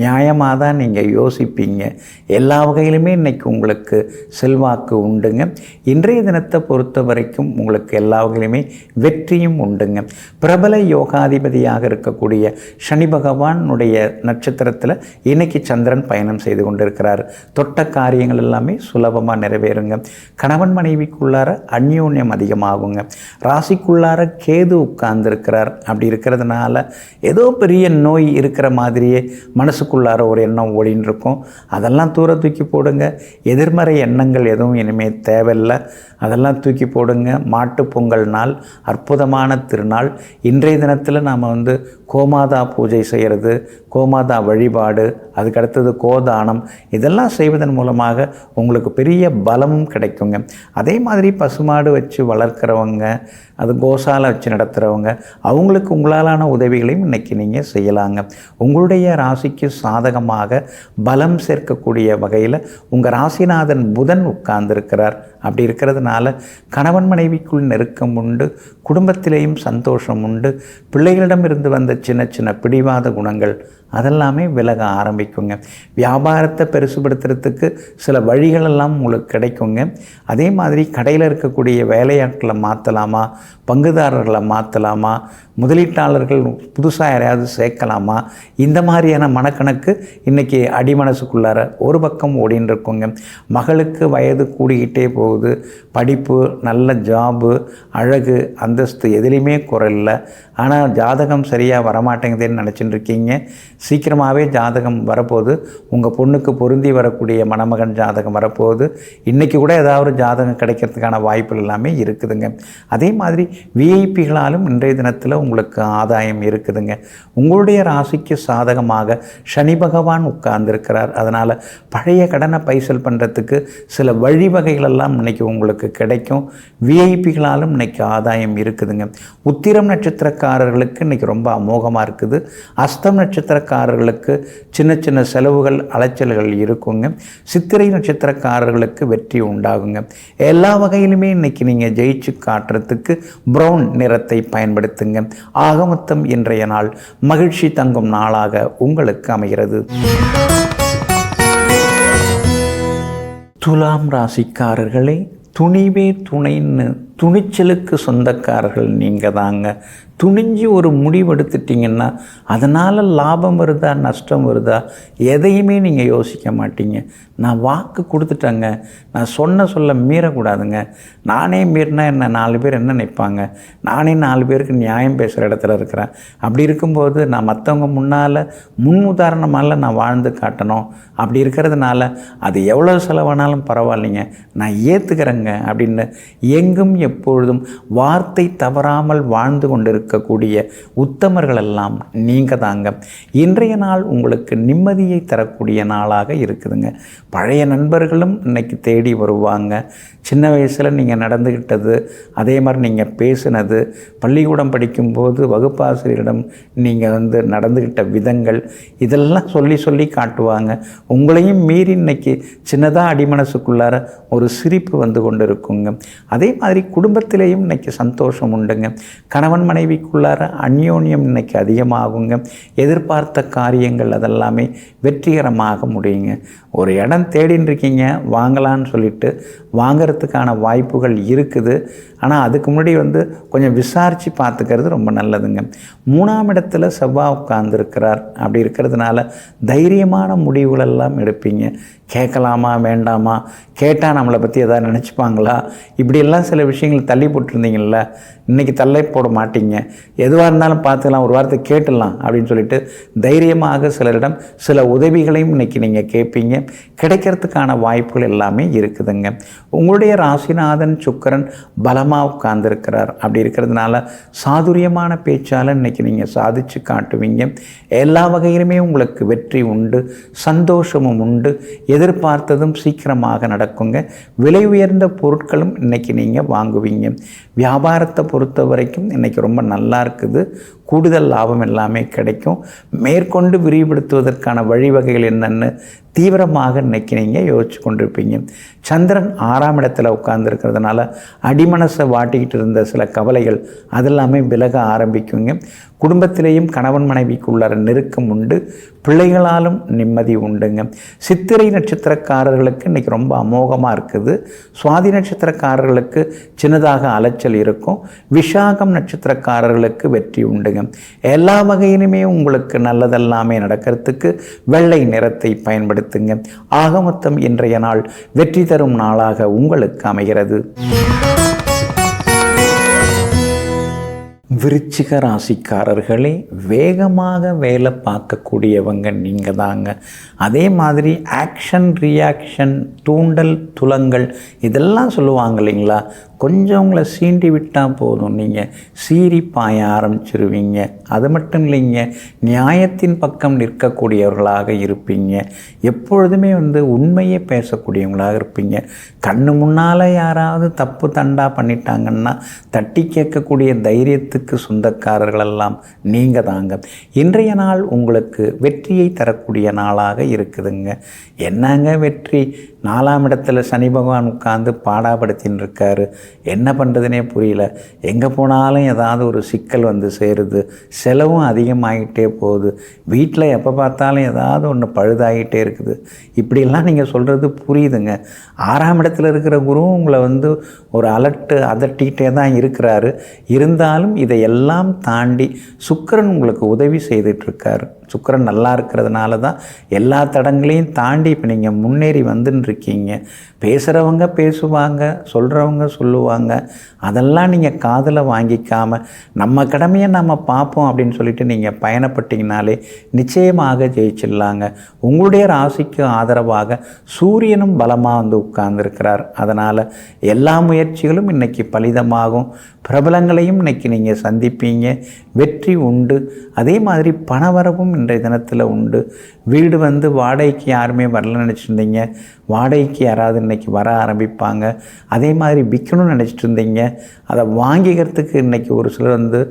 நியாயமாக தான் நீங்கள் யோசிப்பீங்க. எல்லா வகையிலுமே இன்றைக்கி உங்களுக்கு செல்வாக்கு உண்டுங்க. இன்றைய தினத்தை பொறுத்த வரைக்கும் உங்களுக்கு எல்லா வகையிலுமே வெற்றியும் உண்டுங்க. பிரபல யோகாதிபதியாக இருக்கக்கூடிய சனி பகவானுடைய நட்சத்திரத்தில் இன்னைக்கு சந்திரன் பயணம் செய்து கொண்டிருக்கிறார். தொட்ட காரியங்கள் எல்லாமே சுலபமாக நிறைவேறுங்க. கணவன் மனைவிக்குள்ளார அந்யோன்யம் அதிகமாகுங்க. ராசிக்குள்ளார கேது உட்கார்ந்துருக்கிறார். அப்படி இருக்கிறதுனால ஏதோ பெரிய நோய் இருக்கிற மாதிரியே மனசுக்குள்ளார ஒரு எண்ணம் ஓடின்னு இருக்கும். அதெல்லாம் தூர தூக்கி போடுங்க. எதிர்மறை எண்ணங்கள் எதுவும் இனிமேல் தேவையில்லை. அதெல்லாம் தூக்கி போடுங்க. மாட்டு பொங்கல் நாள், அற்புதமான திருநாள். இன்றைய தினத்தில் நாம் கோமாதா பூஜை செய்கிறது, கோமாதா வழிபாடு, அதுக்கடுத்தது கோதானம், இதெல்லாம் செய்வதன் மூலமாக உங்களுக்கு பெரிய பலமும் கிடைக்குங்க. அதே மாதிரி பசுமாடு வச்சு வளர்க்குறவங்க, அது கோசாலை வச்சு நடத்துகிறவங்க, அவங்களுக்கு உங்களாலான உதவிகளையும் இன்றைக்கி நீங்கள் செய்யலாங்க. உங்களுடைய ராசிக்கு சாதகமாக பலம் சேர்க்கக்கூடிய வகையில் உங்கள் ராசிநாதன் புதன் உட்கார்ந்துருக்கிறார். அப்படி இருக்கிறதுனால கணவன் மனைவிக்குள் நெருக்கம் உண்டு, குடும்பத்திலேயும் சந்தோஷம் உண்டு. பிள்ளைகளிடமிருந்து வந்த சின்ன சின்ன பிடிவாத குணங்கள் அதெல்லாமே விலக ஆரம்பிக்குங்க. வியாபாரத்தை பெருசுபடுத்துறதுக்கு சில வழிகளெல்லாம் உங்களுக்கு கிடைக்குங்க. அதே மாதிரி கடையில் இருக்கக்கூடிய வேலையாட்களை மாற்றலாமா, பங்குதாரர்களை மாற்றலாமா, முதலீட்டாளர்கள் புதுசாக யாரையாவது சேர்க்கலாமா, இந்த மாதிரியான மனக்கணக்கு இன்றைக்கி அடிமனசுக்குள்ளார ஒரு பக்கம் ஓடின்னு இருக்குங்க. மகளுக்கு வயது கூடிக்கிட்டே போகுது, படிப்பு, நல்ல ஜாபு, அழகு, அந்தஸ்து எதுலேயுமே குறையில்லை. ஆனால் ஜாதகம் சரியாக வரமாட்டேங்குதுன்னு நினச்சிட்டு இருக்கீங்க. சீக்கிரமாகவே ஜாதகம் வரப்போகுது. உங்கள் பொண்ணுக்கு பொருந்தி வரக்கூடிய மணமகன் ஜாதகம் வரப்போகுது. இன்றைக்கி கூட ஏதாவது ஒரு ஜாதகம் கிடைக்கிறதுக்கான வாய்ப்புகள் எல்லாமே இருக்குதுங்க. அதே மாதிரி விஐபிகளாலும் இன்றைய தினத்தில் உங்களுக்கு ஆதாயம் இருக்குதுங்க. உங்களுடைய ராசிக்கு சாதகமாக சனி பகவான் உட்கார்ந்துருக்கிறார். அதனால் பழைய கடனை பைசல் பண்ணுறதுக்கு சில வழிவகைகளெல்லாம் இன்றைக்கி உங்களுக்கு கிடைக்கும். விஐபிகளாலும் இன்றைக்கி ஆதாயம் இருக்குதுங்க. உத்திரம் நட்சத்திரக்காரர்களுக்கு இன்றைக்கி ரொம்ப அமோகமாக இருக்குது. அஸ்தம் நட்சத்திரக்காரர்களுக்கு சின்ன சின்ன செலவுகள், அலைச்சல்கள் இருக்குங்க. சித்திரை நட்சத்திரக்காரர்களுக்கு வெற்றி உண்டாகுங்க. எல்லா வகையிலுமே இன்றைக்கி நீங்கள் ஜெயிச்சு காட்டுறதுக்கு ப்ரௌன் நிறத்தை பயன்படுத்துங்க. ஆகமொத்தம் இன்றைய நாள் மகிழ்ச்சி தங்கும் நாளாக உங்களுக்கு அமைகிறது. துலாம் ராசிக்காரர்களே, துணிவே துணைன்னு துணிச்சலுக்கு சொந்தக்காரர்கள் நீங்கள் தாங்க. துணிஞ்சு ஒரு முடிவெடுத்துட்டிங்கன்னா அதனால் லாபம் வருதா நஷ்டம் வருதா எதையுமே நீங்கள் யோசிக்க மாட்டீங்க. நான் வாக்கு கொடுத்துட்டேங்க, நான் சொல்ல மீறக்கூடாதுங்க. நானே மீறினா என்ன 4 பேர் என்ன நினைப்பாங்க? நானே 4 பேருக்கு நியாயம் பேசுகிற இடத்துல இருக்கிறேன். அப்படி இருக்கும்போது நான் மற்றவங்க முன்னால் முன் உதாரணமால நான் வாழ்ந்து காட்டணும். அப்படி இருக்கிறதுனால அது எவ்வளோ செலவானாலும் பரவாயில்லைங்க, நான் ஏற்றுக்கிறேங்க அப்படின்னு எங்கும் எப்பொழுதும் வார்த்தை தவறாமல் வாழ்ந்து கொண்டிருக்கக்கூடிய உத்தமர்கள் எல்லாம் நீங்கள் தாங்க. இன்றைய நாள் உங்களுக்கு நிம்மதியை தரக்கூடிய நாளாக இருக்குதுங்க. பழைய நண்பர்களும் இன்னைக்கு தேடி வருவாங்க. சின்ன வயசில் நீங்கள் நடந்துக்கிட்டது, அதே மாதிரி நீங்கள் பேசினது, பள்ளிக்கூடம் படிக்கும்போது வகுப்பாசிரியரிடம் நீங்கள் நடந்துக்கிட்ட விதங்கள், இதெல்லாம் சொல்லி காட்டுவாங்க. உங்களையும் மீறி இன்னைக்கு சின்னதாக அடிமனசுக்குள்ளார ஒரு சிரிப்பு வந்து கொண்டு இருக்குங்க. அதே மாதிரி குடும்பத்திலேயும் இன்னைக்கு சந்தோஷம் உண்டுங்க. கணவன் மனைவிக்குள்ளார அந்யோன்யம் இன்னைக்கு அதிகமாகுங்க. எதிர்பார்த்த காரியங்கள் அதெல்லாமே வெற்றிகரமாக முடியுங்க. ஒரு இடம் தேடின்னு இருக்கீங்க, வாங்கலான்னு சொல்லிட்டு வாங்கிறதுக்கான வாய்ப்புகள் இருக்குது. ஆனால் அதுக்கு முன்னாடி கொஞ்சம் விசாரித்து பார்த்துக்கிறது ரொம்ப நல்லதுங்க. 3ஆம் இடத்துல செவ்வாய் உட்கார்ந்துருக்கிறார். அப்படி இருக்கிறதுனால தைரியமான முடிவுகளெல்லாம் எடுப்பீங்க. கேட்கலாமா வேண்டாமா, கேட்டால் நம்மளை பற்றி எதாவது நினச்சிப்பாங்களா, இப்படியெல்லாம் சில விஷயங்கள் தள்ளி போட்டிருந்தீங்கள, இன்றைக்கி தள்ளை போட மாட்டீங்க. எதுவாக இருந்தாலும் பார்த்துக்கலாம், ஒரு வாரத்தை கேட்டுடலாம் அப்படின்னு சொல்லிட்டு தைரியமாக சிலரிடம் சில உதவிகளையும் இன்றைக்கி நீங்கள் கேட்பீங்க. கிடைக்கிறதுக்கான வாய்ப்புகள் எல்லாமே இருக்குதுங்க. உங்களுடைய ராசிநாதன் சுக்கிரன் பலமாக உட்கார்ந்துருக்கிறார். அப்படி இருக்கிறதுனால சாதுரியமான பேச்சால் இன்றைக்கி நீங்கள் சாதித்து காட்டுவீங்க. எல்லா வகையிலுமே உங்களுக்கு வெற்றி உண்டு, சந்தோஷமும் உண்டு. எதிர்பார்த்ததும் சீக்கிரமாக நடக்குங்க. விலை உயர்ந்த பொருட்களும் இன்றைக்கி நீங்கள் வாங்குவீங்க. வியாபாரத்தை பொறுத்த வரைக்கும் இன்றைக்கி ரொம்ப நல்லா இருக்குது. கூடுதல் லாபம் எல்லாமே கிடைக்கும். மேற்கொண்டு விரிவுபடுத்துவதற்கான வழிவகைகள் என்னென்னு தீவிரமாக இன்றைக்கி நீங்கள் யோசிச்சு கொண்டிருப்பீங்க. சந்திரன் 6ஆம் இடத்துல உட்கார்ந்துருக்கிறதுனால அடிமனசை வாட்டிக்கிட்டு இருந்த சில கவலைகள் அதெல்லாமே விலக ஆரம்பிக்குங்க. குடும்பத்திலேயும் கணவன் மனைவிக்குள்ளார நெருக்கம் உண்டு. பிள்ளைகளாலும் நிம்மதி உண்டுங்க. சித்திரை நட்சத்திரக்காரர்களுக்கு இன்றைக்கி ரொம்ப அமோகமாக இருக்குது. சுவாதி நட்சத்திரக்காரர்களுக்கு சின்னதாக அலைச்சல் இருக்கும். விசாகம் நட்சத்திரக்காரர்களுக்கு வெற்றி உண்டுங்க. எல்லா வகையிலுமே உங்களுக்கு நல்லதெல்லாமே நடக்கிறதுக்கு வெள்ளை நிறத்தை பயன்படுத்துங்க. ஆகமொத்தம் இன்றைய நாள் வெற்றி தரும் நாளாக உங்களுக்கு அமைகிறது. விருச்சிக ராசிக்காரர்களே, வேகமாக வேலை பார்க்கக்கூடியவங்க நீங்கள் தாங்க. அதே மாதிரி ஆக்ஷன் ரியாக்ஷன், தூண்டல் துலங்கல் இதெல்லாம் சொல்லுவாங்க இல்லைங்களா, கொஞ்சம் உங்களை சீண்டி விட்டால் போதும், நீங்கள் சீறி பாய ஆரம்பிச்சிருவீங்க. அது மட்டும் இல்லைங்க, நியாயத்தின் பக்கம் நிற்கக்கூடியவர்களாக இருப்பீங்க. எப்பொழுதுமே உண்மையை பேசக்கூடியவங்களாக இருப்பீங்க. கண்ணு முன்னால் யாராவது தப்பு தண்டா பண்ணிட்டாங்கன்னா தட்டி கேட்கக்கூடிய தைரியத்துக்கு சொந்தக்காரர்களெல்லாம் நீங்கள் தாங்க. இன்றைய நாள் உங்களுக்கு வெற்றியை தரக்கூடிய நாளாக இருக்குதுங்க. என்னங்க வெற்றி, 4ஆம் இடத்துல சனி பகவான் உட்கார்ந்து பாடாப்படுத்தின்னு இருக்காரு. என்ன பண்ணுறதுனே புரியல, எங்கே போனாலும் ஏதாவது ஒரு சிக்கல் வந்து சேருது, செலவும் அதிகமாகிட்டே போகுது, வீட்டில் எப்போ பார்த்தாலும் ஏதாவது ஒன்று பழுதாகிட்டே இருக்குது. இப்படியெல்லாம் நீங்கள் சொல்கிறது புரியுதுங்க. 6ஆம் இடத்துல இருக்கிற குருவும் உங்களை வந்து ஒரு அதட்டிகிட்டே தான் இருக்கிறாரு. இருந்தாலும் இதையெல்லாம் தாண்டி சுக்கிரன் உங்களுக்கு உதவி செய்துட்ருக்காரு. சுக்கிரன் நல்லா இருக்கிறதுனால தான் எல்லா தடங்களையும் தாண்டி இப்போ நீங்கள் முன்னேறி வந்துன்னு இருக்கீங்க. பேசுகிறவங்க பேசுவாங்க, சொல்கிறவங்க சொல்லுவாங்க, அதெல்லாம் நீங்கள் காதில் வாங்கிக்காமல் நம்ம கடமையை நம்ம பார்ப்போம் அப்படின்னு சொல்லிட்டு நீங்கள் பயணப்பட்டீங்கனாலே நிச்சயமாக ஜெயிச்சிடலாங்க. உங்களுடைய ராசிக்கு ஆதரவாக சூரியனும் பலமாக வந்து உட்கார்ந்துருக்கிறார். அதனால் எல்லா முயற்சிகளும் இன்றைக்கி பலிதமாகும். பிரபலங்களையும் இன்றைக்கி நீங்கள் சந்திப்பீங்க, வெற்றி உண்டு. அதே மாதிரி பணவரவும் இன்றைய தினத்தில் உண்டு. வீடு வந்து வாடகைக்கு யாருமே வரலன்னு நினச்சிருந்தீங்க, வாடகைக்கு யாராவது இன்றைக்கி வர ஆரம்பிப்பாங்க. அதே மாதிரி விற்கணும்னு நினச்சிட்டு இருந்தீங்க, அதை வாங்கிக்கிறதுக்கு இன்றைக்கி ஒரு சிலர் வந்து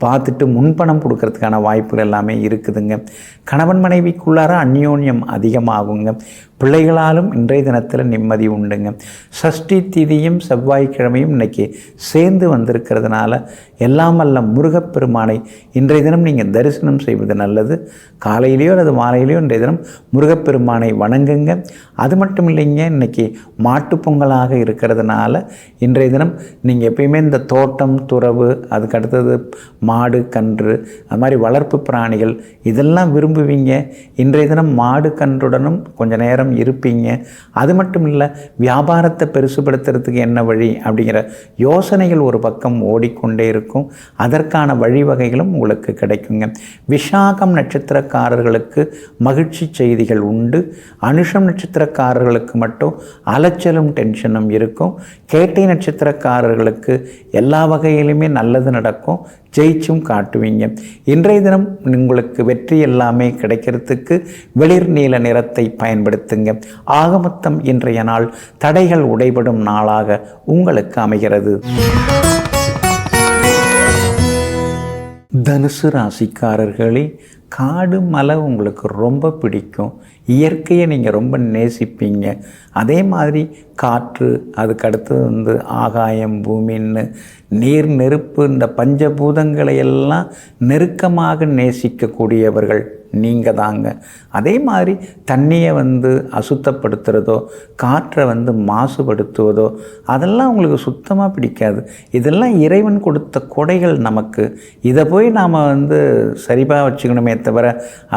பார்த்துட்டு முன்பணம் கொடுக்கறதுக்கான வாய்ப்புகள் எல்லாமே இருக்குதுங்க. கணவன் மனைவிக்குள்ளார அந்யோன்யம் அதிகமாகுங்க. பிள்ளைகளாலும் இன்றைய தினத்தில் நிம்மதி உண்டுங்க. சஷ்டி திதியும் செவ்வாய்க்கிழமையும் இன்றைக்கி சேர்ந்து வந்திருக்கிறதுனால எல்லாம் வல்ல முருகப்பெருமானை இன்றைய தினம் நீங்கள் தரிசனம் செய்வது நல்லது. காலையிலையோ அல்லது மாலையிலையோ இன்றைய தினம் முருகப்பெருமானை வணங்குங்க. அது மட்டும் இல்லைங்க, இன்றைக்கி மாட்டுப்பொங்கலாக இருக்கிறதுனால இன்றைய தினம் நீங்கள் எப்பயுமே இந்த தோட்டம் துறவு, அதுக்கு அடுத்தது மாடு கன்று, அது மாதிரி வளர்ப்பு பிராணிகள் இதெல்லாம் விரும்புவீங்க. இன்றைய தினம் மாடு கன்றுடனும் கொஞ்ச நேரம் இருப்பீங்க. அது மட்டும் இல்லை, வியாபாரத்தை பெருசுபடுத்துறதுக்கு என்ன வழி அப்படிங்கிற யோசனைகள் ஒரு பக்கம் ஓடிக்கொண்டே இருக்கும். அதற்கான வழிவகைகளும் உங்களுக்கு கிடைக்குங்க. விஷாகம் நட்சத்திரக்காரர்களுக்கு மகிழ்ச்சி செய்திகள் உண்டு. அனுஷம் நட்சத்திரக்காரர்களுக்கு மட்டும் அலைச்சலும் டென்ஷனும் இருக்கும். கேட்டை நட்சத்திரக்காரர்களுக்கு எல்லா வகையிலுமே நல்லது நடக்கும், ஜெயிச்சும் காட்டுவீங்க. இன்றைய தினம் உங்களுக்கு வெற்றி எல்லாமே கிடைக்கிறதுக்கு வெளிர் நீல நிறத்தை பயன்படுத்துங்க. ஆகமொத்தம் இன்றைய நாள் தடைகள் உடைபடும் நாளாக உங்களுக்கு அமைகிறது. தனுசு ராசிக்காரர்களே, காடு மலை உங்களுக்கு ரொம்ப பிடிக்கும். இயற்கையை நீங்கள் ரொம்ப நேசிப்பீங்க. அதே மாதிரி காற்று, அதுக்கு அடுத்தது வந்து ஆகாயம், பூமின்னு நீர், நெருப்பு, இந்த பஞ்சபூதங்களை எல்லாம் நெருக்கமாக நேசிக்கக்கூடியவர்கள் நீங்கள் தாங்க. அதே மாதிரி தண்ணியை வந்து அசுத்தப்படுத்துகிறதோ, காற்றை வந்து மாசுபடுத்துவதோ அதெல்லாம் உங்களுக்கு சுத்தமாக பிடிக்காது. இதெல்லாம் இறைவன் கொடுத்த கொடைகள் நமக்கு. இதை போய் நாம் வந்து சரிபாக வச்சுக்கணுமே தவிர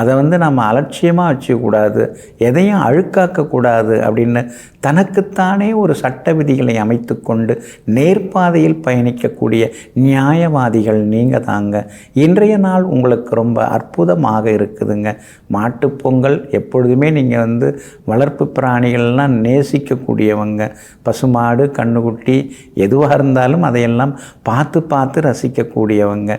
அதை வந்து நம்ம அலட்சியமாக வச்சுக்கூடாது, எதையும் அழுக்காக்கக்கூடாது அப்படின்னு தனக்குத்தானே ஒரு சட்ட விதிகளை அமைத்து கொண்டு நேர்பாதையில் பயணிக்கக்கூடிய நியாயவாதிகள் நீங்கள் தாங்க. இன்றைய நாள் உங்களுக்கு ரொம்ப அற்புதமாக இருக்குதுங்க. மாட்டுப்பொங்கல் எப்பொழுதுமே நீங்கள் வந்து வளர்ப்பு பிராணிகள்லாம் நேசிக்கக்கூடியவங்க. பசுமாடு, கண்ணுக்குட்டி எதுவாக இருந்தாலும் அதையெல்லாம் பார்த்து பார்த்து ரசிக்கக்கூடியவங்க.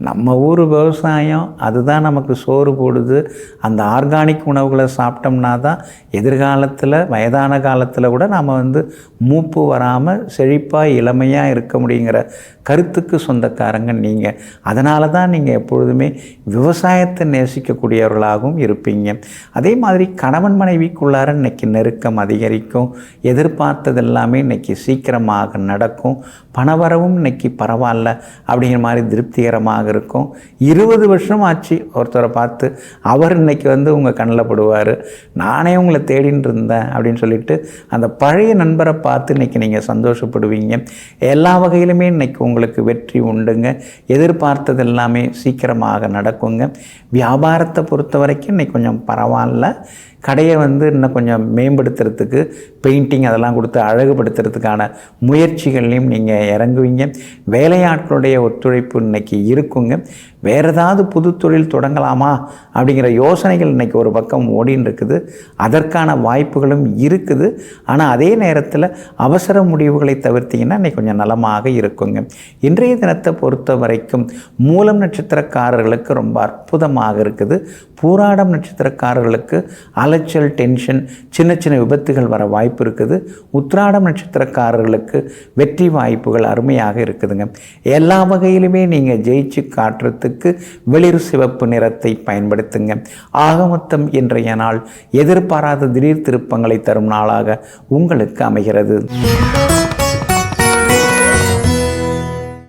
நம்ம ஊர் விவசாயம் அதுதான் நமக்கு சோறு போடுது. அந்த ஆர்கானிக் உணவுகளை சாப்பிட்டோம்னா தான் எதிர்காலத்தில் வயதான காலத்தில் கூட நாம் வந்து மூப்பு வராமல் செழிப்பாக இளமையாக இருக்க முடியுங்கிற கருத்துக்கு சொந்தக்காரங்க நீங்கள். அதனால தான் நீங்கள் எப்பொழுதுமே விவசாயத்தை நேசிக்கக்கூடியவர்களாகவும் இருப்பீங்க. அதே மாதிரி கணவன் மனைவிக்குள்ளார இன்றைக்கி நெருக்கம் அதிகரிக்கும். எதிர்பார்த்தது எல்லாமே இன்றைக்கி சீக்கிரமாக நடக்கும். பணவரவும் இன்றைக்கி பரவாயில்ல அப்படிங்கிற மாதிரி திருப்திகரமாக இருக்கும். 20 வருஷம் ஆச்சு ஒருத்தரை பார்த்து, அவர் இன்றைக்கி வந்து உங்கள் கண்ணில் படுவார். நானே உங்களை தேடின்னு இருந்தேன் அப்படின்னு சொல்லிட்டு அந்த பழைய நண்பரை பார்த்து இன்றைக்கி நீங்கள் சந்தோஷப்படுவீங்க. எல்லா வகையிலுமே இன்றைக்கி உங்களுக்கு வெற்றி உண்டுங்க. எதிர்பார்த்தது எல்லாமே சீக்கிரமாக நடக்குங்க. வியாபாரத்தை பொறுத்த வரைக்கும் இன்றைக்கி கொஞ்சம் பரவாயில்ல. கடையை வந்து இன்னும் கொஞ்சம் மேம்படுத்துறதுக்கு பெயிண்டிங் அதெல்லாம் கொடுத்து அழகுபடுத்துறதுக்கான முயற்சிகள்லையும் நீங்கள் இறங்குவீங்க. வேலையாட்களுடைய ஒத்துழைப்பு இன்றைக்கி இருக்குங்க. வேறு ஏதாவது புது தொழில் தொடங்கலாமா அப்படிங்கிற யோசனைகள் இன்றைக்கி ஒரு பக்கம் ஓடின்னு இருக்குது. அதற்கான வாய்ப்புகளும் இருக்குது. ஆனால் அதே நேரத்தில் அவசர முடிவுகளை தவிர்த்திங்கன்னா இன்றைக்கி கொஞ்சம் நலமாக இருக்குங்க. இன்றைய தினத்தை பொறுத்த வரைக்கும் மூலம் நட்சத்திரக்காரர்களுக்கு ரொம்ப அற்புதமாக இருக்குது. பூராடம் நட்சத்திரக்காரர்களுக்கு அலைச்சல், டென்ஷன், சின்ன சின்ன விபத்துகள் வர வாய்ப்பு இருக்குது. உத்திராடம் நட்சத்திரக்காரர்களுக்கு வெற்றி வாய்ப்புகள் அருமையாக இருக்குதுங்க. எல்லா வகையிலுமே நீங்கள் ஜெயிச்சு காட்டுறதுக்கு வெளிர் சிவப்பு நிறத்தை பயன்படுத்துங்க. ஆகமொத்தம் இன்றைய நாள் எதிர்பாராத திடீர் திருப்பங்களை தரும் நாளாக உங்களுக்கு அமைகிறது.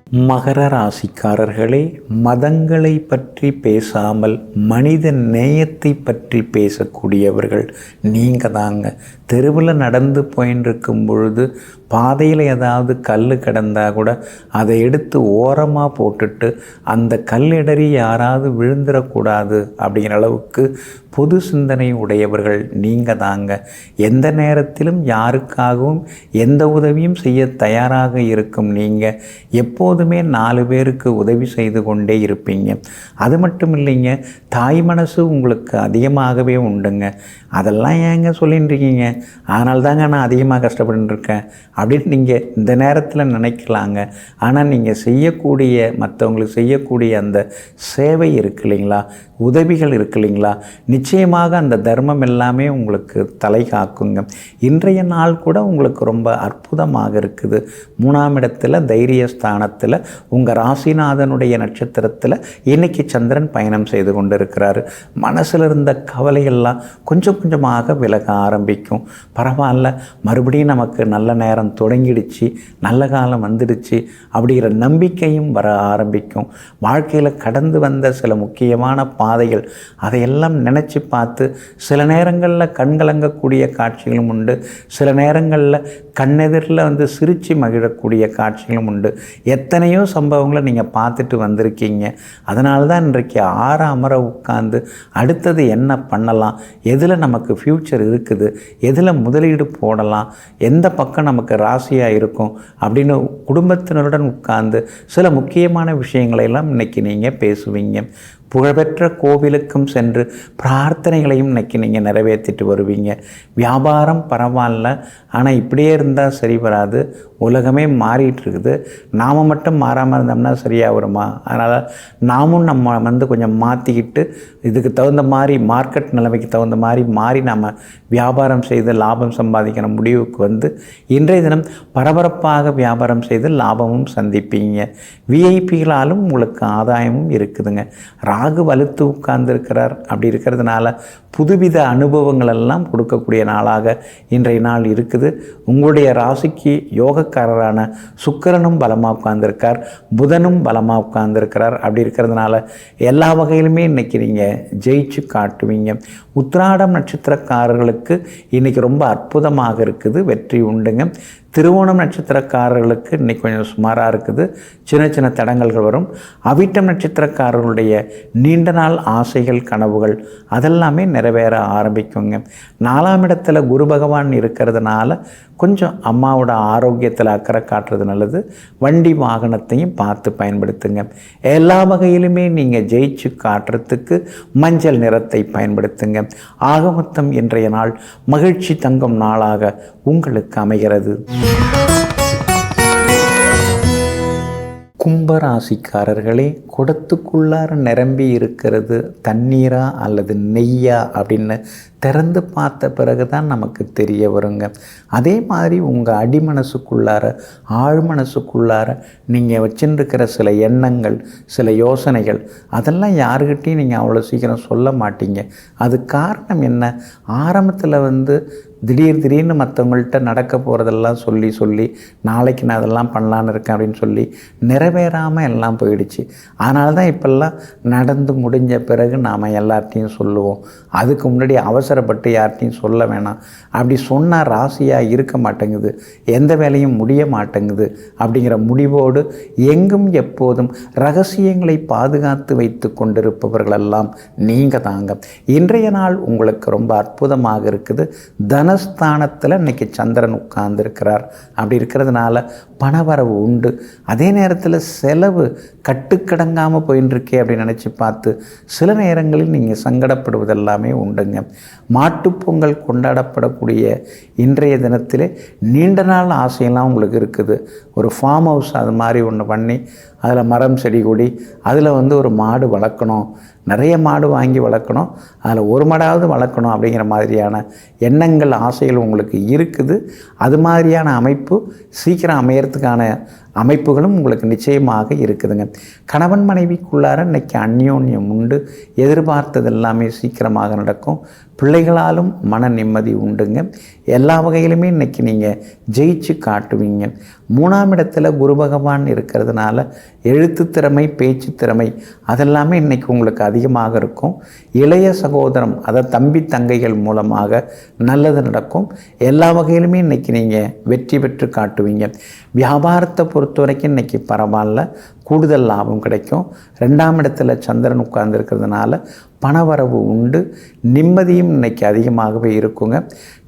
மகர ராசிக்காரர்களே, மதங்களை பற்றி பேசாமல் மனித நேயத்தை பற்றி பேசக்கூடியவர்கள் நீங்கள் தாங்க. தெருவில் நடந்து போயின்னு இருக்கும் பொழுது பாதையில் ஏதாவது கல் கிடந்தால் கூட அதை எடுத்து ஓரமாக போட்டுட்டு அந்த கல்லிடறி யாராவது விழுந்துடக்கூடாது அப்படிங்கிற அளவுக்கு பொது சிந்தனை உடையவர்கள் நீங்கள் தாங்க. எந்த நேரத்திலும் யாருக்காகவும் எந்த உதவியும் செய்ய தயாராக இருக்கும் நீங்கள் எப்போதுமே 4 பேருக்கு உதவி செய்து கொண்டே இருப்பீங்க. அது மட்டும் இல்லைங்க, தாய் மனசு உங்களுக்கு அதிகமாகவே உண்டுங்க. அதெல்லாம் ஏங்க சொல்லின்னு இருக்கீங்க, அதனால தாங்க நான் அதிகமாக கஷ்டப்பட்டுருக்கேன் அப்படின்னு நீங்கள் இந்த நேரத்தில் நினைக்கலாங்க. ஆனால் நீங்கள் செய்யக்கூடிய மற்றவங்களுக்கு செய்யக்கூடிய அந்த சேவை இருக்கு இல்லைங்களா, உதவிகள் இருக்கு இல்லைங்களா, நிச்சயமாக அந்த தர்மம் எல்லாமே உங்களுக்கு தலை காக்குங்க. இன்றைய நாள் கூட உங்களுக்கு ரொம்ப அற்புதமாக இருக்குது. 3ஆம் இடத்துல தைரியஸ்தானத்தில் உங்கள் ராசிநாதனுடைய நட்சத்திரத்தில் இன்றைக்கி சந்திரன் பயணம் செய்து கொண்டு இருக்கிறாரு. மனசில் இருந்த கவலையெல்லாம் கொஞ்சம் கொஞ்சமாக விலக ஆரம்பிக்கும். பரவாயில்ல, மறுபடியும் நமக்கு நல்ல நேரம் தொடங்கிடுச்சு, நல்ல காலம் வந்துடுச்சு அப்படிங்கிற நம்பிக்கையும் வர ஆரம்பிக்கும். வாழ்க்கையில் கடந்து வந்த சில முக்கியமான பாதைகள் அதையெல்லாம் நினச்சி பார்த்து சில நேரங்களில் கண்கலங்கக்கூடிய காட்சிகளும் உண்டு, சில நேரங்களில் கண்ணெதிரில் சிரித்து மகிழக்கூடிய காட்சிகளும் உண்டு. எத்தனையோ சம்பவங்களை நீங்கள் பார்த்துட்டு வந்திருக்கீங்க. அதனால தான் இன்றைக்கு அமர உட்கார்ந்து அடுத்தது என்ன பண்ணலாம், எதில் நமக்கு ஃப்யூச்சர் இருக்குது, எதில் முதலீடு போடலாம், எந்த பக்கம் நமக்கு ராசியாக இருக்கும் அப்படின்னு குடும்பத்தினருடன் உட்கார்ந்து சில முக்கியமான விஷயங்களையெல்லாம் இன்றைக்கி நீங்கள் பேசுவீங்க. புகழ்பெற்ற கோவிலுக்கும் சென்று பிரார்த்தனைகளையும் இன்றைக்கி நீங்கள் நிறைவேற்றிட்டு வருவீங்க. வியாபாரம் பரவாயில்ல, ஆனால் இப்படியே இருந்தால் சரி வராது, உலகமே மாறிட்டு இருக்குது, நாம் மட்டும் மாறாமல் இருந்தோம்னா சரியாக வருமா? அதனால் நாமும் நம்ம கொஞ்சம் மாற்றிக்கிட்டு இதுக்கு தகுந்த மாதிரி மார்க்கெட் நிலைமைக்கு தகுந்த மாதிரி மாறி நாம் வியாபாரம் செய்து லாபம் சம்பாதிக்கிற முடிவுக்கு இன்றைய தினம் பரபரப்பாக வியாபாரம் செய்து லாபமும் சந்திப்பீங்க. விஐபிகளாலும் உங்களுக்கு ஆதாயமும் இருக்குதுங்க. ராகு வலுத்து உட்கார்ந்துருக்கிறார். அப்படி இருக்கிறதுனால புதுவித அனுபவங்கள் எல்லாம் கொடுக்கக்கூடிய நாளாக இன்றைய நாள் இருக்குது. உங்களுடைய ராசிக்கு யோகக்காரரான சுக்கிரனும் பலமாக உட்கார்ந்துருக்கார், புதனும் பலமாக உட்கார்ந்துருக்கிறார். அப்படி இருக்கிறதுனால எல்லா வகையிலுமே இன்றைக்கி நீங்கள் ஜெயிச்சு காட்டுவீங்க. உத்திராடம் நட்சத்திரக்காரர்களுக்கு இன்றைக்கி ரொம்ப அற்புதமாக இருக்குது, வெற்றி உண்டுங்க. திருவோணம் நட்சத்திரக்காரர்களுக்கு இன்றைக்கி கொஞ்சம் சுமாராக இருக்குது, சின்ன சின்ன தடங்கல்கள் வரும். அவிட்டம் நட்சத்திரக்காரர்களுடைய நீண்ட நாள் ஆசைகள் கனவுகள் அதெல்லாமே நிறைவேற ஆரம்பிக்குங்க. 4ஆம் இடத்துல குரு பகவான் இருக்கிறதுனால கொஞ்சம் அம்மாவோட ஆரோக்கியத்தில் அக்கறை காட்டுறது நல்லது. வண்டி வாகனத்தையும் பார்த்து பயன்படுத்துங்க. எல்லா வகையிலுமே நீங்கள் ஜெயிச்சு காட்டுறதுக்கு மஞ்சள் நிறத்தை பயன்படுத்துங்க. ஆக மொத்தம் இன்றைய நாள் மகிழ்ச்சி தங்கும் நாளாக உங்களுக்கு அமைகிறது. கும்பராசிக்காரர்களே, குடத்துக்குள்ளார நிரம்பி இருக்கிறது தண்ணீரா அல்லது நெய்யா அப்படின்னு திறந்து பார்த்த பிறகு தான் நமக்கு தெரிய வருங்க. அதே மாதிரி உங்கள் அடிமனசுக்குள்ளார ஆழ்மனசுக்குள்ளார நீங்கள் வச்சுருக்கிற சில எண்ணங்கள், சில யோசனைகள் அதெல்லாம் யாருக்கிட்டையும் நீங்கள் அவ்வளோ சீக்கிரம் சொல்ல மாட்டீங்க. அது காரணம் என்ன? ஆரம்பத்தில் திடீர்னு மற்றவங்கள்ட்ட நடக்க போகிறதெல்லாம் சொல்லி நாளைக்கு நான் அதெல்லாம் பண்ணலான்னு இருக்கேன் அப்படின்னு சொல்லி நிறைவேறாமல் எல்லாம் போயிடுச்சு. அதனால தான் இப்போல்லாம் நடந்து முடிஞ்ச பிறகு நாம் எல்லார்ட்டையும் சொல்லுவோம். அதுக்கு முன்னாடி அவசரப்பட்டு யார்ட்டையும் சொல்ல வேணாம். அப்படி சொன்னால் ராசியாக இருக்க மாட்டேங்குது, எந்த வேலையும் முடிய மாட்டேங்குது அப்படிங்கிற முடிவோடு எங்கும் எப்போதும் ரகசியங்களை பாதுகாத்து வைத்து கொண்டிருப்பவர்களெல்லாம் நீங்கள் தாங்க. இன்றைய நாள் உங்களுக்கு ரொம்ப அற்புதமாக இருக்குது. தனஸ்தானத்தில் இன்றைக்கி சந்திரன் உட்கார்ந்துருக்கிறார். அப்படி இருக்கிறதுனால பணவரவு உண்டு. அதே நேரத்தில் செலவு கட்டுக்கடங்காமல் போயின்ட்டுருக்கே அப்படின்னு நினச்சி பார்த்து சில நேரங்களில் நீங்கள் சங்கடப்படுவதெல்லாமே உண்டுங்க. மாட்டுப்பொங்கல் கொண்டாடப்படக்கூடிய இன்றைய தினத்தில் நீண்ட நாள் ஆசையெல்லாம் உங்களுக்கு இருக்குது. ஒரு ஃபார்ம் ஹவுஸ் அது மாதிரி ஒன்று பண்ணி அதில் மரம் செடி கொடி அதில் ஒரு மாடு வளர்க்கணும், நிறைய மாடு வாங்கி வளர்க்கணும், அதில் ஒரு மாடாவது வளர்க்கணும் அப்படிங்கிற மாதிரியான எண்ணங்கள் ஆசைகள் உங்களுக்கு இருக்குது. அது மாதிரியான அமைப்பு சீக்கிரம் அமையறதுக்கான அமைப்புகளும் உங்களுக்கு நிச்சயமாக இருக்குதுங்க. கணவன் மனைவிக்குள்ளார இன்னைக்கு அந்யோன்யம் உண்டு. எதிர்பார்த்தது எல்லாமே சீக்கிரமாக நடக்கும். பிள்ளைகளாலும் மன நிம்மதி உண்டுங்க. எல்லா வகையிலுமே இன்றைக்கி நீங்கள் ஜெயிச்சு காட்டுவீங்க. 3ஆம் இடத்துல குரு பகவான் இருக்கிறதுனால எழுத்து திறமை, பேச்சு திறமை அதெல்லாமே இன்றைக்கி உங்களுக்கு அதிகமாக இருக்கும். இளைய சகோதரம், அதாவது தம்பி தங்கைகள் மூலமாக நல்லது நடக்கும். எல்லா வகையிலுமே இன்றைக்கி நீங்கள் வெற்றி பெற்று காட்டுவீங்க. வியாபாரத்தை பொறுத்த வரைக்கும் இன்றைக்கி பரவாயில்ல, கூடுதல் லாபம் கிடைக்கும். 2ஆம் இடத்துல சந்திரன் உட்கார்ந்துருக்கிறதுனால பணவரவு உண்டு. நிம்மதியும் இன்னைக்கு அதிகமாகவே இருக்குங்க.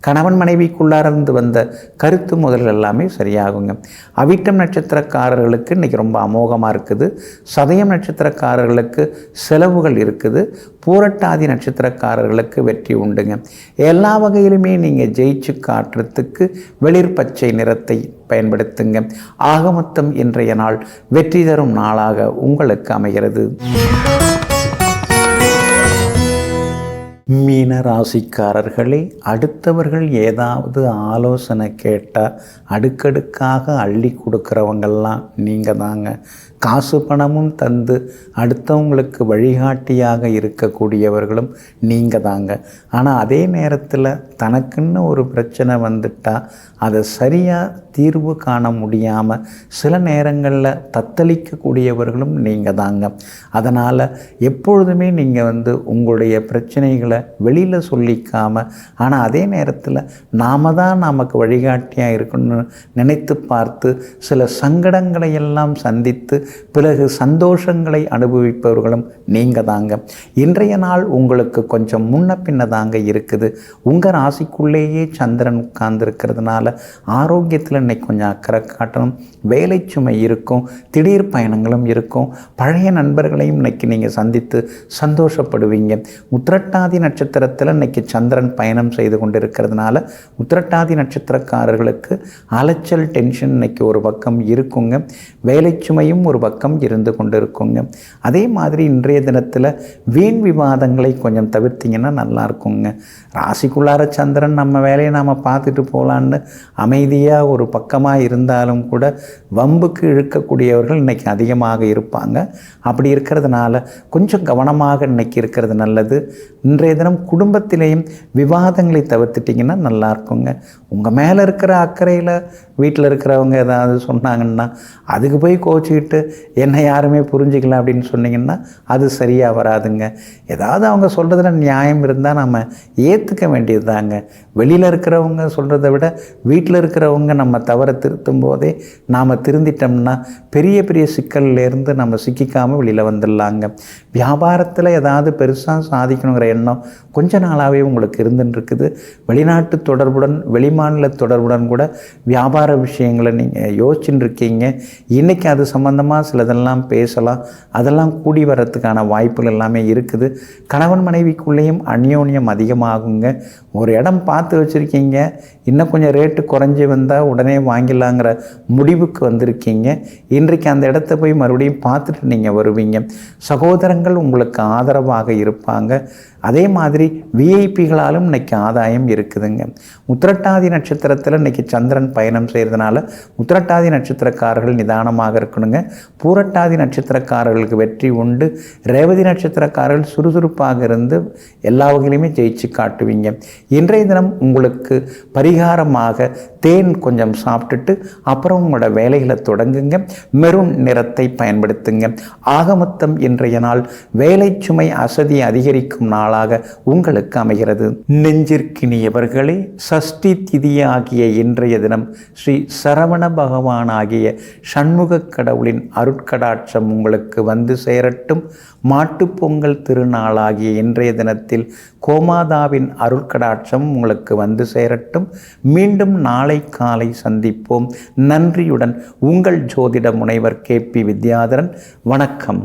கணவன் மனைவிக்குள்ளார்ந்து வந்த கருத்து முதல்கள் எல்லாமே சரியாகுங்க. அவிட்டம் நட்சத்திரக்காரர்களுக்கு இன்றைக்கி ரொம்ப அமோகமாக இருக்குது. சதயம் நட்சத்திரக்காரர்களுக்கு செலவுகள் இருக்குது. பூரட்டாதி நட்சத்திரக்காரர்களுக்கு வெற்றி உண்டுங்க. எல்லா வகையிலுமே நீங்கள் ஜெயிச்சு காட்டுறதுக்கு வெளிர் பச்சை நிறத்தை பயன்படுத்துங்க. ஆகமொத்தம் இன்றைய நாள் வெற்றி தரும் நாளாக உங்களுக்கு அமைகிறது. மீன ராசிக்காரர்களே, அடுத்தவர்கள் ஏதாவது ஆலோசனை கேட்டால் அடுக்கடுக்காக அள்ளி கொடுக்குறவங்கெல்லாம் நீங்கள் தாங்க. காசு பணமும் தந்து அடுத்தவங்களுக்கு வழிகாட்டியாக இருக்கக்கூடியவர்களும் நீங்கள் தாங்க. ஆனால் அதே நேரத்தில் தனக்குன்னு ஒரு பிரச்சனை வந்துட்டால் அதை சரியாக தீர்வு காண முடியாமல் சில நேரங்களில் தத்தளிக்கக்கூடியவர்களும் நீங்கள் தாங்க. அதனால் எப்பொழுதுமே நீங்கள் உங்களுடைய பிரச்சனைகளை வெளியில் சொல்லிக்காமல், ஆனால் அதே நேரத்தில் நாம் தான் நமக்கு வழிகாட்டியாக இருக்கணும்னு நினைத்து பார்த்து சில சங்கடங்களை எல்லாம் சந்தித்து பிறகு சந்தோஷங்களை அனுபவிப்பவர்களும் நீங்கள் தாங்க. இன்றைய நாள் உங்களுக்கு கொஞ்சம் முன்ன பின்ன தாங்க இருக்குது. உங்கள் ராசிக்குள்ளேயே சந்திரன் உட்கார்ந்துருக்கிறதுனால ஆரோக்கியத்தில் இன்னைக்கு கொஞ்சம் அக்கறை காட்டணும். வேலை சுமை இருக்கும், திடீர் பயணங்களும் இருக்கும். பழைய நண்பர்களையும் இன்னைக்கு நீங்கள் சந்தித்து சந்தோஷப்படுவீங்க. உத்திரட்டாதி நட்சத்திரத்தில் இன்னைக்கு சந்திரன் பயணம் செய்து கொண்டிருக்கிறதுனால உத்திரட்டாதி நட்சத்திரக்காரர்களுக்கு அலைச்சல், டென்ஷன் இன்னைக்கு ஒரு பக்கம் இருக்குங்க. வேலை சுமையும் ஒரு பக்கம் இருந்து கொண்டு இருக்குங்க. அதே மாதிரி இன்றைய தினத்தில் வீண் விவாதங்களை கொஞ்சம் தவிர்த்திங்கன்னா நல்லா இருக்குங்க. ராசிக்குள்ளார சந்திரன் நம்ம வேலையை நாம் பார்த்துட்டு போகலான்னு அமைதியாக ஒரு பக்கமாக இருந்தாலும் கூட வம்புக்கு இழுக்கக்கூடியவர்கள் இன்றைக்கி அதிகமாக இருப்பாங்க. அப்படி இருக்கிறதுனால கொஞ்சம் கவனமாக இன்றைக்கி இருக்கிறது நல்லது. இன்றைய தினம் குடும்பத்திலேயும் விவாதங்களை தவிர்த்துட்டிங்கன்னா நல்லா இருக்குங்க. உங்கள் மேலே இருக்கிற அக்கறையில் வீட்டில் இருக்கிறவங்க ஏதாவது சொன்னாங்கன்னா அதுக்கு போய் கோச்சிக்கிட்டு என்னை யாருமே புரிஞ்சிக்கல அப்படின்னு சொன்னிங்கன்னா அது சரியாக வராதுங்க. ஏதாவது அவங்க சொல்கிறதுல நியாயம் இருந்தால் நம்ம ஏற்றுக்க வேண்டியது தாங்க. வெளியில் இருக்கிறவங்க சொல்கிறத விட வீட்டில் இருக்கிறவங்க நம்ம தவறை திருத்தும் போதே நாம் திருந்திட்டோம்னா பெரிய பெரிய சிக்கல்லேருந்து நம்ம சிக்கிக்காமல் வெளியில் வந்துடலாங்க. வியாபாரத்தில் ஏதாவது பெருசாக சாதிக்கணுங்கிற எண்ணம் கொஞ்ச நாளாகவே உங்களுக்கு இருந்துருக்குது. வெளிநாட்டு தொடர்புடன், வெளிமாநில தொடர்புடன் கூட வியாபார விஷயங்களை நீங்கள் யோசிச்சுட்டு இருக்கீங்க. இன்றைக்கி அது சம்பந்தமாக சிலதெல்லாம் பேசலாம். அதெல்லாம் கூடி வரத்துக்கான வாய்ப்புகள் எல்லாமே இருக்குது. கணவன் மனைவிக்குள்ளேயும் அந்யோன்யம் அதிகமாகுங்க. ஒரு இடம் பார்த்து வச்சுருக்கீங்க, இன்னும் கொஞ்சம் ரேட்டு குறைஞ்சி வந்தால் உடனே வாங்கிடலாங்கிற முடிவுக்கு வந்திருக்கீங்க. இன்றைக்கு அந்த இடத்த போய் மறுபடியும் பார்த்துட்டு நீங்கள் வருவீங்க. சகோதரங்கள் உங்களுக்கு ஆதரவாக இருப்பாங்க. அதே மாதிரி விஐபிகளாலும் இன்றைக்கி ஆதாயம் இருக்குதுங்க. உத்திரட்டாதி நட்சத்திரத்தில் இன்றைக்கி சந்திரன் பயணம் செய்கிறதுனால உத்திரட்டாதி நட்சத்திரக்காரர்கள் நிதானமாக இருக்கணுங்க. பூரட்டாதி நட்சத்திரக்காரர்களுக்கு வெற்றி உண்டு. ரேவதி நட்சத்திரக்காரர்கள் சுறுசுறுப்பாக இருந்து எல்லா வகையிலுமே ஜெயிச்சு காட்டுவீங்க. இன்றைய தினம் உங்களுக்கு பரிகாரமாக தேன் கொஞ்சம் சாப்பிட்டுட்டு அப்புறம் உங்களோட வேலைகளை தொடங்குங்க. மெரூன் நிறத்தை பயன்படுத்துங்க. ஆகமொத்தம் இன்றைய நாள் வேலை சுமை அசதி அதிகரிக்கும் நாளாக உங்களுக்கு அமைகிறது. நெஞ்சிற்கினியவர்களே, சஷ்டி திதியாகிய இன்றைய தினம் ஸ்ரீ சரவண பகவான் ஆகிய சண்முக கடவுளின் அருட்கடாட்சம் உங்களுக்கு வந்து சேரட்டும். மாட்டுப்பொங்கல் திருநாளாகிய இன்றைய தினத்தில் கோமாதாவின் அருட்கடாட்சம் உங்களுக்கு வந்து சேரட்டும். மீண்டும் நாளை காலை சந்திப்போம். நன்றியுடன் உங்கள் ஜோதிட முனைவர் KP வித்யாதரன். வணக்கம்.